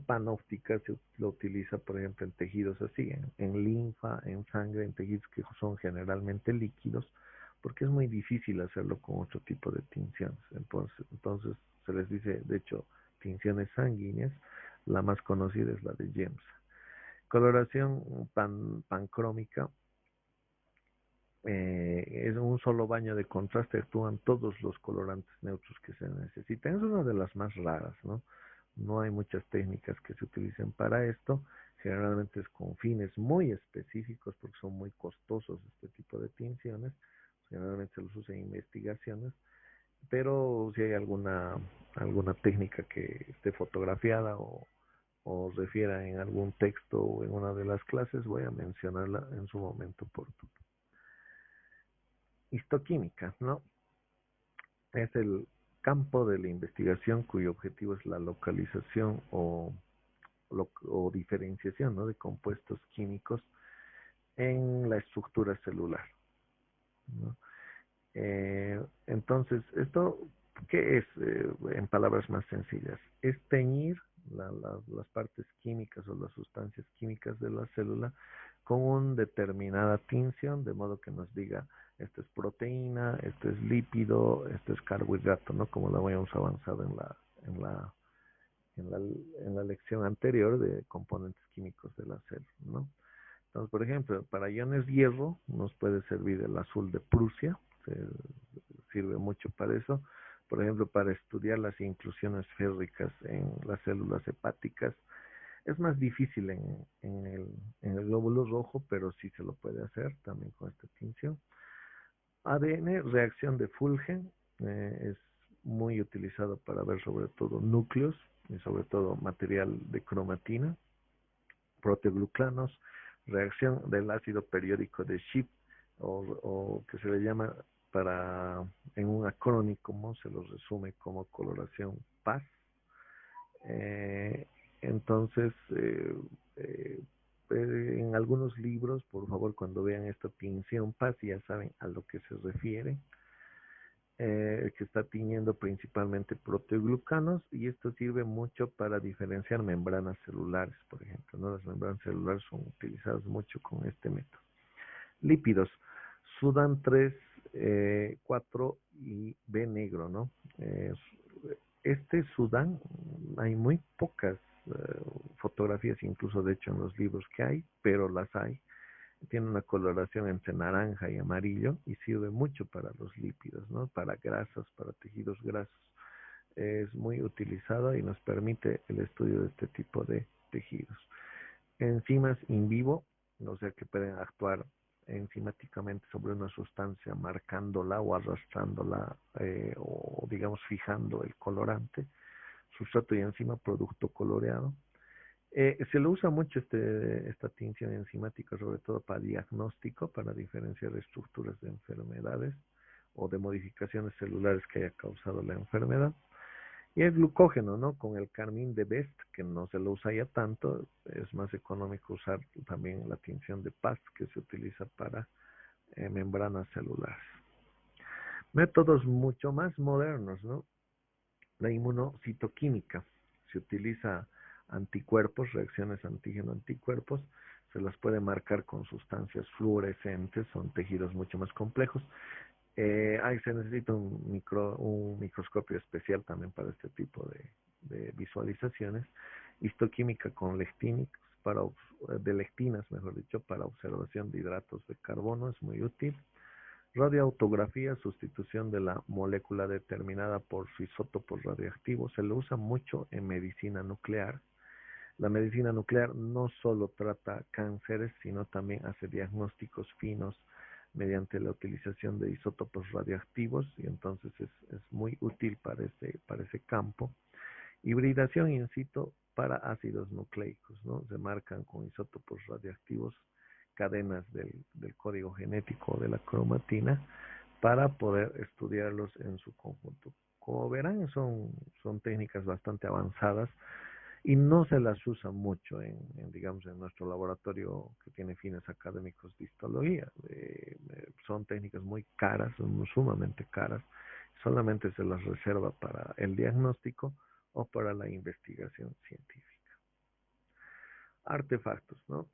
S1: panóptica se lo utiliza, por ejemplo, en tejidos así, en linfa, en sangre, en tejidos que son generalmente líquidos, porque es muy difícil hacerlo con otro tipo de tinciones. Entonces se les dice, de hecho, tinciones sanguíneas, la más conocida es la de Gemsa. Coloración pancrómica, es un solo baño de contraste, actúan todos los colorantes neutros que se necesitan. Es una de las más raras, ¿no? No hay muchas técnicas que se utilicen para esto. Generalmente es con fines muy específicos porque son muy costosos este tipo de tinciones. Generalmente se los usa en investigaciones, pero si hay alguna técnica que esté fotografiada o refiera en algún texto o en una de las clases, voy a mencionarla en su momento oportuno. Histoquímica, ¿no? Es el campo de la investigación cuyo objetivo es la localización o diferenciación, ¿no?, de compuestos químicos en la estructura celular, ¿no? Entonces, ¿esto qué es? En palabras más sencillas, es teñir las partes químicas o las sustancias químicas de la célula con una determinada tinción, de modo que nos diga, esto es proteína, esto es lípido, esto es carbohidrato, ¿no? Como lo habíamos avanzado en la, en la, en la lección anterior de componentes químicos de la célula, ¿no? Entonces, por ejemplo, para iones hierro nos puede servir el azul de Prusia, sirve mucho para eso. Por ejemplo, para estudiar las inclusiones férricas en las células hepáticas. Es más difícil en el glóbulo rojo, pero sí se lo puede hacer también con esta tinción. ADN, reacción de Fulgen, es muy utilizado para ver sobre todo núcleos y sobre todo material de cromatina. Proteoglucanos, reacción del ácido periódico de Schiff, o que se le llama en un acrónimo se lo resume como coloración PAS. Eh, entonces, eh, en algunos libros, por favor, cuando vean esta tinción PAS, ya saben a lo que se refiere. Que está tiñendo principalmente proteoglucanos, y esto sirve mucho para diferenciar membranas celulares, por ejemplo, ¿no? Las membranas celulares son utilizadas mucho con este método. Lípidos, Sudan 3, 4 y B negro, ¿no? Este Sudán, hay muy pocas fotografías, incluso de hecho en los libros que hay, pero las hay. Tiene una coloración entre naranja y amarillo y sirve mucho para los lípidos, ¿no? Para grasas, para tejidos grasos. Es muy utilizado y nos permite el estudio de este tipo de tejidos. Enzimas in vivo, o sea que pueden actuar enzimáticamente sobre una sustancia, marcándola o arrastrándola, o digamos fijando el colorante. Sustrato y enzima, producto coloreado. Se lo usa mucho esta tinción enzimática, sobre todo para diagnóstico, para diferenciar estructuras de enfermedades o de modificaciones celulares que haya causado la enfermedad. Y el glucógeno, ¿no? Con el carmín de Best, que no se lo usa ya tanto, es más económico usar también la tinción de PAS, que se utiliza para membranas celulares. Métodos mucho más modernos, ¿no? La inmunocitoquímica. Se utiliza anticuerpos, reacciones antígeno-anticuerpos, se las puede marcar con sustancias fluorescentes, son tejidos mucho más complejos. Ahí se necesita un microscopio especial también para este tipo de visualizaciones. Histoquímica con lectínicos, de lectinas, mejor dicho, para observación de hidratos de carbono, es muy útil. Radioautografía, sustitución de la molécula determinada por su isótopo radioactivo, se lo usa mucho en medicina nuclear. La medicina nuclear no solo trata cánceres, sino también hace diagnósticos finos mediante la utilización de isótopos radioactivos, y entonces es muy útil para ese campo. Hibridación in situ para ácidos nucleicos, ¿no? Se marcan con isótopos radioactivos cadenas del código genético de la cromatina para poder estudiarlos en su conjunto. Como verán, son técnicas bastante avanzadas y no se las usa mucho digamos, en nuestro laboratorio que tiene fines académicos de histología. Son técnicas muy caras, son sumamente caras, solamente se las reserva para el diagnóstico o para la investigación científica. Artefactos, ¿no?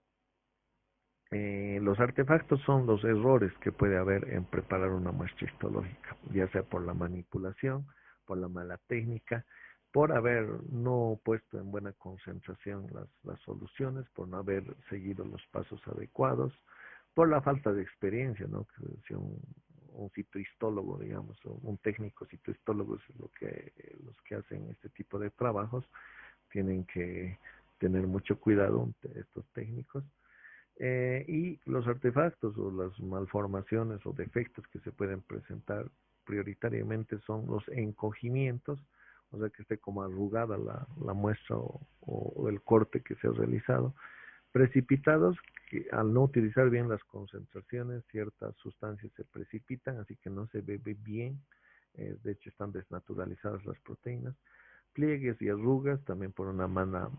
S1: Los artefactos son los errores que puede haber en preparar una muestra histológica, ya sea por la manipulación, por la mala técnica, por haber no puesto en buena concentración las soluciones, por no haber seguido los pasos adecuados, por la falta de experiencia, ¿no? Que si un citohistólogo, digamos, o un técnico citohistólogo es los que hacen este tipo de trabajos, tienen que tener mucho cuidado estos técnicos. Y los artefactos o las malformaciones o defectos que se pueden presentar prioritariamente son los encogimientos, o sea que esté como arrugada la muestra o el corte que se ha realizado, precipitados, que al no utilizar bien las concentraciones, ciertas sustancias se precipitan, así que no se bebe bien, de hecho están desnaturalizadas las proteínas, pliegues y arrugas también por una mala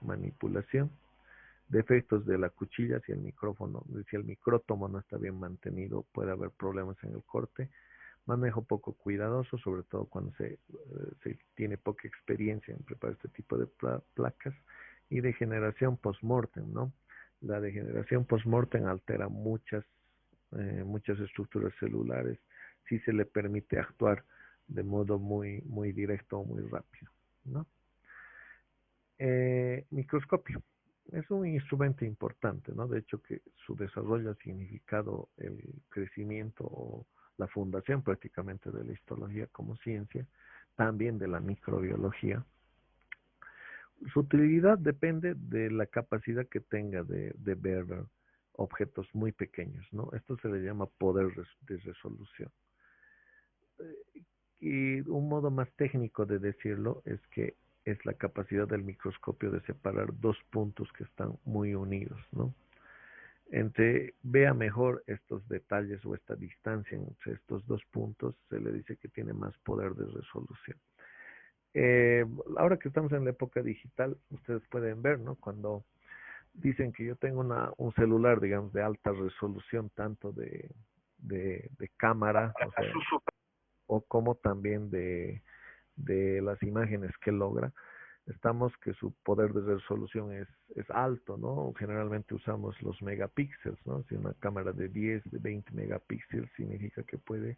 S1: manipulación, defectos de la cuchilla, si el micrófono, si el micrótomo no está bien mantenido, puede haber problemas en el corte, manejo poco cuidadoso, sobre todo cuando se tiene poca experiencia en preparar este tipo de placas, y degeneración post-mortem, ¿no? La degeneración post-mortem altera muchas estructuras celulares si se le permite actuar de modo muy directo o muy rápido, ¿no? Microscopio. Es un instrumento importante, ¿no? De hecho, que su desarrollo ha significado el crecimiento o la fundación prácticamente de la histología como ciencia, también de la microbiología. Su utilidad depende de la capacidad que tenga de ver objetos muy pequeños, ¿no? Esto se le llama poder de resolución. Y un modo más técnico de decirlo es que es la capacidad del microscopio de separar dos puntos que están muy unidos, ¿no? Entre vea mejor estos detalles o esta distancia entre estos dos puntos, se le dice que tiene más poder de resolución. Ahora que estamos en la época digital, ustedes pueden ver, ¿no? Cuando dicen que yo tengo un celular, digamos, de alta resolución, tanto de cámara, o sea, o como también de las imágenes que logra, estamos que su poder de resolución es alto, ¿no? Generalmente usamos los megapíxeles, ¿no? Si una cámara de 10, de 20 megapíxeles significa que puede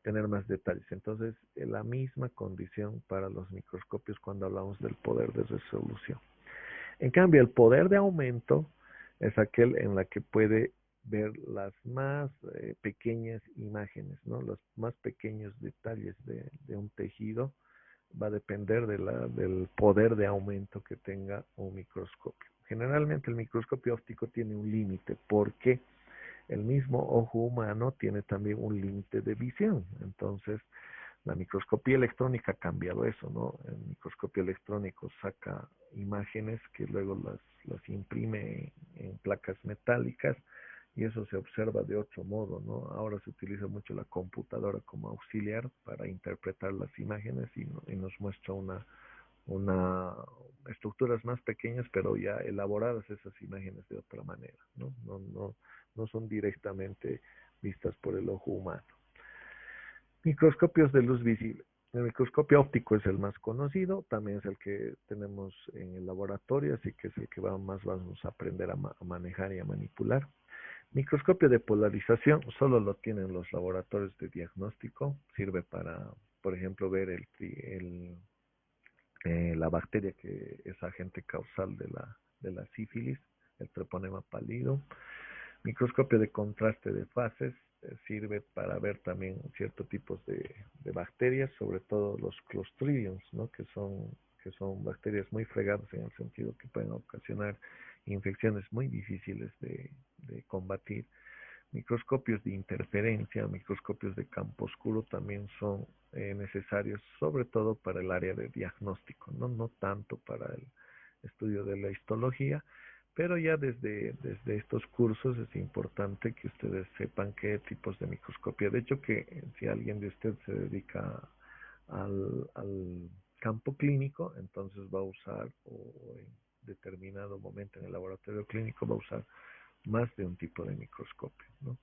S1: tener más detalles. Entonces, la misma condición para los microscopios cuando hablamos del poder de resolución. En cambio, el poder de aumento es aquel en la que puede ver las más pequeñas imágenes, ¿no? Los más pequeños detalles de un tejido va a depender del poder de aumento que tenga un microscopio. Generalmente el microscopio óptico tiene un límite porque el mismo ojo humano tiene también un límite de visión. Entonces, la microscopía electrónica ha cambiado eso, ¿no? El microscopio electrónico saca imágenes que luego las imprime en placas metálicas y eso se observa de otro modo, ¿no? Ahora se utiliza mucho la computadora como auxiliar para interpretar las imágenes y nos muestra una estructuras más pequeñas, pero ya elaboradas esas imágenes de otra manera, ¿no? No son directamente vistas por el ojo humano. Microscopios de luz visible. El microscopio óptico es el más conocido, también es el que tenemos en el laboratorio, así que es el que más vamos a aprender a manejar y a manipular. Microscopio de polarización solo lo tienen los laboratorios de diagnóstico, sirve para, por ejemplo, ver la bacteria que es agente causal de la sífilis, el treponema pálido. Microscopio de contraste de fases sirve para ver también ciertos tipos de bacterias, sobre todo los clostridiums, ¿no? que son bacterias muy fregadas en el sentido que pueden ocasionar infecciones muy difíciles de combatir. Microscopios de interferencia, microscopios de campo oscuro también son necesarios, sobre todo para el área de diagnóstico, no tanto para el estudio de la histología, pero ya desde estos cursos es importante que ustedes sepan qué tipos de microscopía. De hecho, que si alguien de ustedes se dedica al campo clínico, entonces va a usar, o en determinado momento en el laboratorio clínico, va a usar más de un tipo de microscopio, ¿no?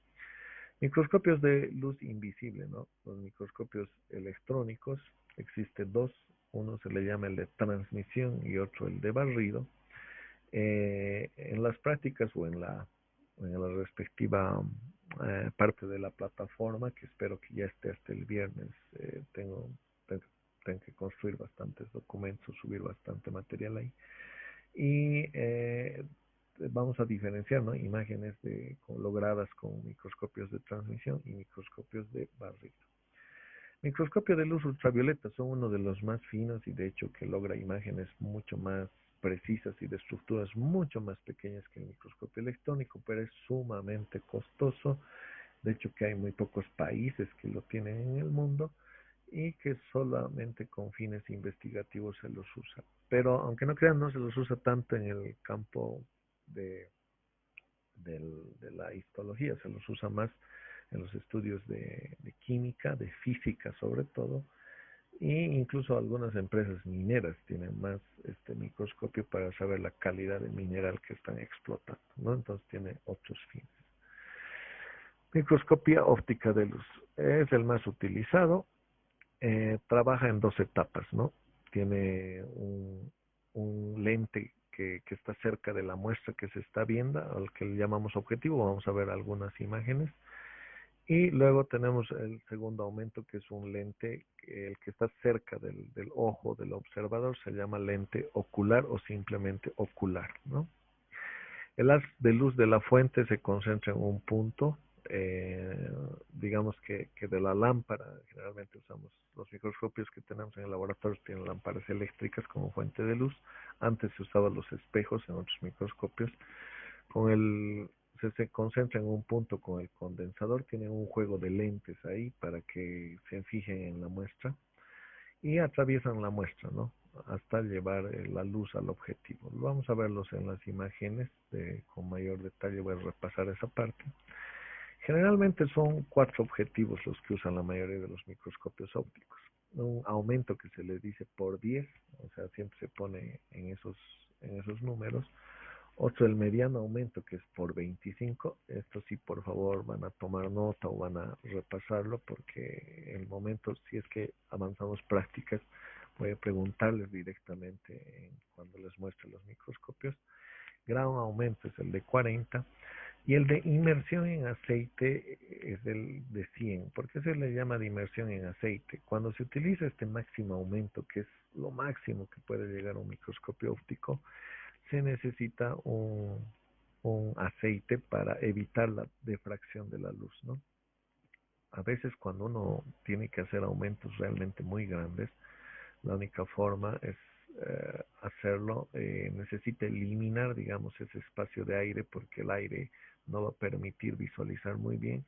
S1: Microscopios de luz invisible, ¿no? Los microscopios electrónicos, existen dos, uno se le llama el de transmisión y otro el de barrido. En las prácticas o en la respectiva parte de la plataforma, que espero que ya esté hasta el viernes, tengo que construir bastantes documentos, subir bastante material ahí. Y vamos a diferenciar, ¿no? Imágenes logradas con microscopios de transmisión y microscopios de barrido. Microscopio de luz ultravioleta son uno de los más finos y de hecho que logra imágenes mucho más precisas y de estructuras mucho más pequeñas que el microscopio electrónico, pero es sumamente costoso. De hecho que hay muy pocos países que lo tienen en el mundo y que solamente con fines investigativos se los usa. Pero aunque no crean, no se los usa tanto en el campo de, de la histología, se los usa más en los estudios de química, de física sobre todo, e incluso algunas empresas mineras tienen más este microscopio para saber la calidad del mineral que están explotando, ¿no? Entonces tiene otros fines. Microscopía óptica de luz es el más utilizado. Trabaja en dos etapas, ¿no? Tiene un lente que está cerca de la muestra que se está viendo, al que le llamamos objetivo. Vamos a ver algunas imágenes. Y luego tenemos el segundo aumento, que es un lente, el que está cerca del ojo del observador, se llama lente ocular o simplemente ocular, ¿no? El haz de luz de la fuente se concentra en un punto, eh, digamos que de la lámpara, generalmente usamos los microscopios que tenemos en el laboratorio, tienen lámparas eléctricas como fuente de luz. Antes se usaban los espejos en otros microscopios. Con el, se concentra en un punto con el condensador, tienen un juego de lentes ahí para que se fijen en la muestra y atraviesan la muestra, ¿no? Hasta llevar la luz al objetivo. Vamos a verlos en las imágenes con mayor detalle, voy a repasar esa parte. Generalmente son cuatro objetivos los que usan la mayoría de los microscopios ópticos. Un aumento que se le dice por 10, o sea, siempre se pone en esos números. Otro, el mediano aumento, que es por 25. Esto sí, por favor, van a tomar nota o van a repasarlo, porque en el momento, si es que avanzamos prácticas, voy a preguntarles directamente cuando les muestre los microscopios. Gran aumento es el de 40 y el de inmersión en aceite es el de 100. ¿Por qué se le llama de inmersión en aceite? Cuando se utiliza este máximo aumento, que es lo máximo que puede llegar a un microscopio óptico, se necesita un aceite para evitar la difracción de la luz, ¿no? A veces cuando uno tiene que hacer aumentos realmente muy grandes, la única forma es hacerlo, necesita eliminar, digamos, ese espacio de aire porque el aire no va a permitir visualizar muy bien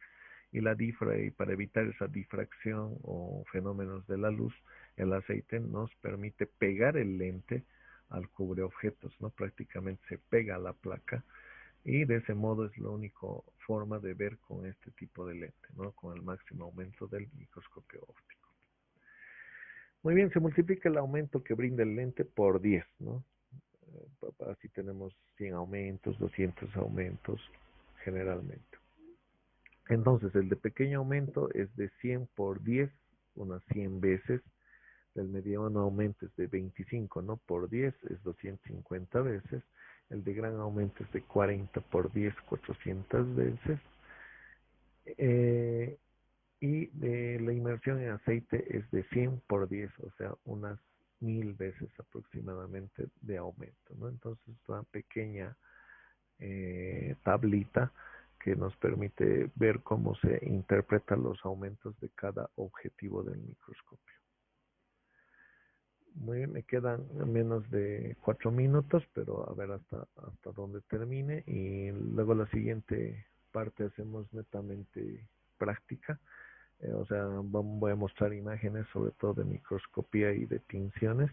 S1: y y para evitar esa difracción o fenómenos de la luz, el aceite nos permite pegar el lente al cubreobjetos, ¿no? Prácticamente se pega a la placa y de ese modo es la única forma de ver con este tipo de lente, ¿no? Con el máximo aumento del microscopio óptico. Muy bien, se multiplica el aumento que brinda el lente por 10, ¿no? Así tenemos 100 aumentos, 200 aumentos generalmente. Entonces, el de pequeño aumento es de 100 por 10, unas 100 veces. El mediano aumento es de 25, ¿no? Por 10 es 250 veces. El de gran aumento es de 40 por 10, 400 veces. Eh, y de la inmersión en aceite es de 100 por 10, o sea, unas 1000 veces aproximadamente de aumento, ¿no? Entonces, una pequeña tablita que nos permite ver cómo se interpretan los aumentos de cada objetivo del microscopio. Muy bien, me quedan menos de 4 minutos, pero a ver hasta dónde termine y luego la siguiente parte hacemos netamente práctica. O sea, voy a mostrar imágenes sobre todo de microscopía y de tinciones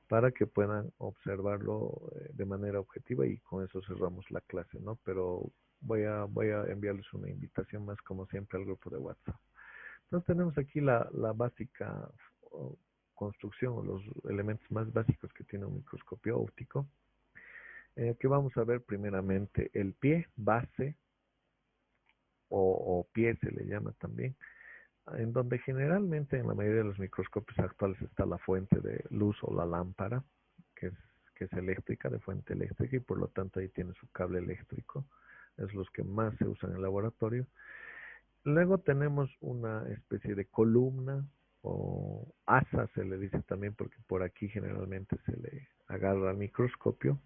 S1: para que puedan observarlo de manera objetiva y con eso cerramos la clase, ¿no? Pero voy a enviarles una invitación más como siempre al grupo de WhatsApp. Entonces tenemos aquí la básica construcción o los elementos más básicos que tiene un microscopio óptico, que vamos a ver primeramente el pie, base o pie se le llama también, en donde generalmente en la mayoría de los microscopios actuales está la fuente de luz o la lámpara, que es, que es eléctrica, de fuente eléctrica, y por lo tanto ahí tiene su cable eléctrico. Es los que más se usan en el laboratorio. Luego tenemos una especie de columna o asa, se le dice también, porque por aquí generalmente se le agarra al microscopio.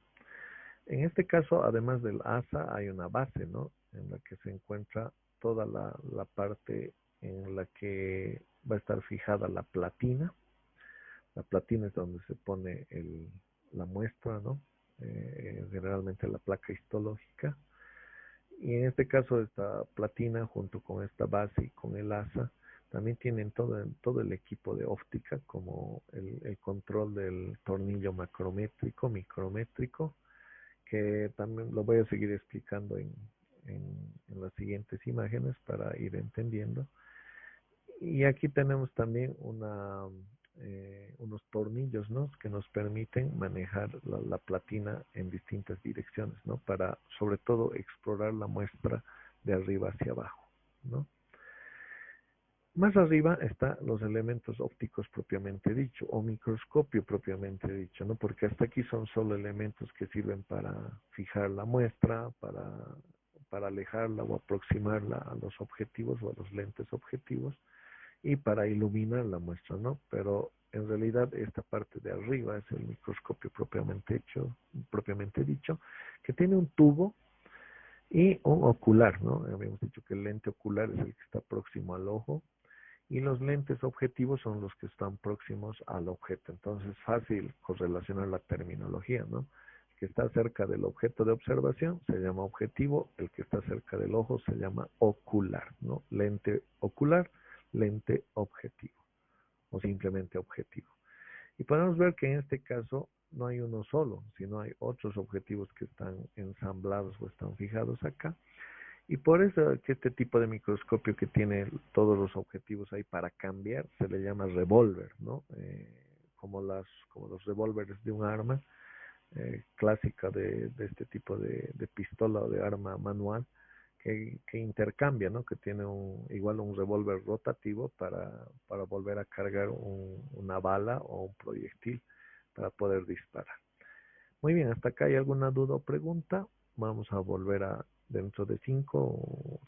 S1: En este caso, además del asa, hay una base, ¿no? En la que se encuentra toda la parte en la que va a estar fijada la platina. La platina es donde se pone la muestra, ¿no? Generalmente la placa histológica. Y en este caso esta platina junto con esta base y con el asa también tienen todo el equipo de óptica como el control del tornillo macrométrico, micrométrico, que también lo voy a seguir explicando en las siguientes imágenes para ir entendiendo. Y aquí tenemos también unos tornillos, ¿no? Que nos permiten manejar la platina en distintas direcciones, ¿no? Para, sobre todo, explorar la muestra de arriba hacia abajo, ¿no? Más arriba están los elementos ópticos propiamente dicho, o microscopio propiamente dicho, ¿no? Porque hasta aquí son solo elementos que sirven para fijar la muestra, para alejarla o aproximarla a los objetivos o a los lentes objetivos y para iluminar la muestra, ¿no? Pero en realidad esta parte de arriba es el microscopio propiamente dicho, que tiene un tubo y un ocular, ¿no? Habíamos dicho que el lente ocular es el que está próximo al ojo y los lentes objetivos son los que están próximos al objeto. Entonces es fácil correlacionar la terminología, ¿no? El que está cerca del objeto de observación se llama objetivo, el que está cerca del ojo se llama ocular, ¿no? Lente ocular, lente objetivo o simplemente objetivo. Y podemos ver que en este caso no hay uno solo, sino hay otros objetivos que están ensamblados o están fijados acá. Y por eso que este tipo de microscopio que tiene todos los objetivos ahí para cambiar se le llama revólver, ¿no? Como los revólveres de un arma clásica de este tipo de pistola o de arma manual que intercambia, ¿no? Que tiene igual un revólver rotativo para volver a cargar una bala o un proyectil para poder disparar. Muy bien, hasta acá hay alguna duda o pregunta. Vamos a volver a dentro de 5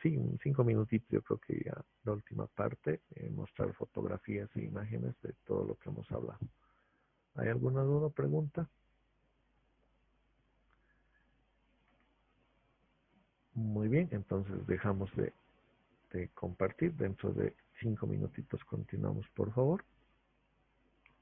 S1: minutitos, yo creo que ya la última parte, mostrar fotografías e imágenes de todo lo que hemos hablado. ¿Hay alguna duda o pregunta? Muy bien, entonces dejamos de compartir. Dentro de 5 minutitos continuamos, por favor.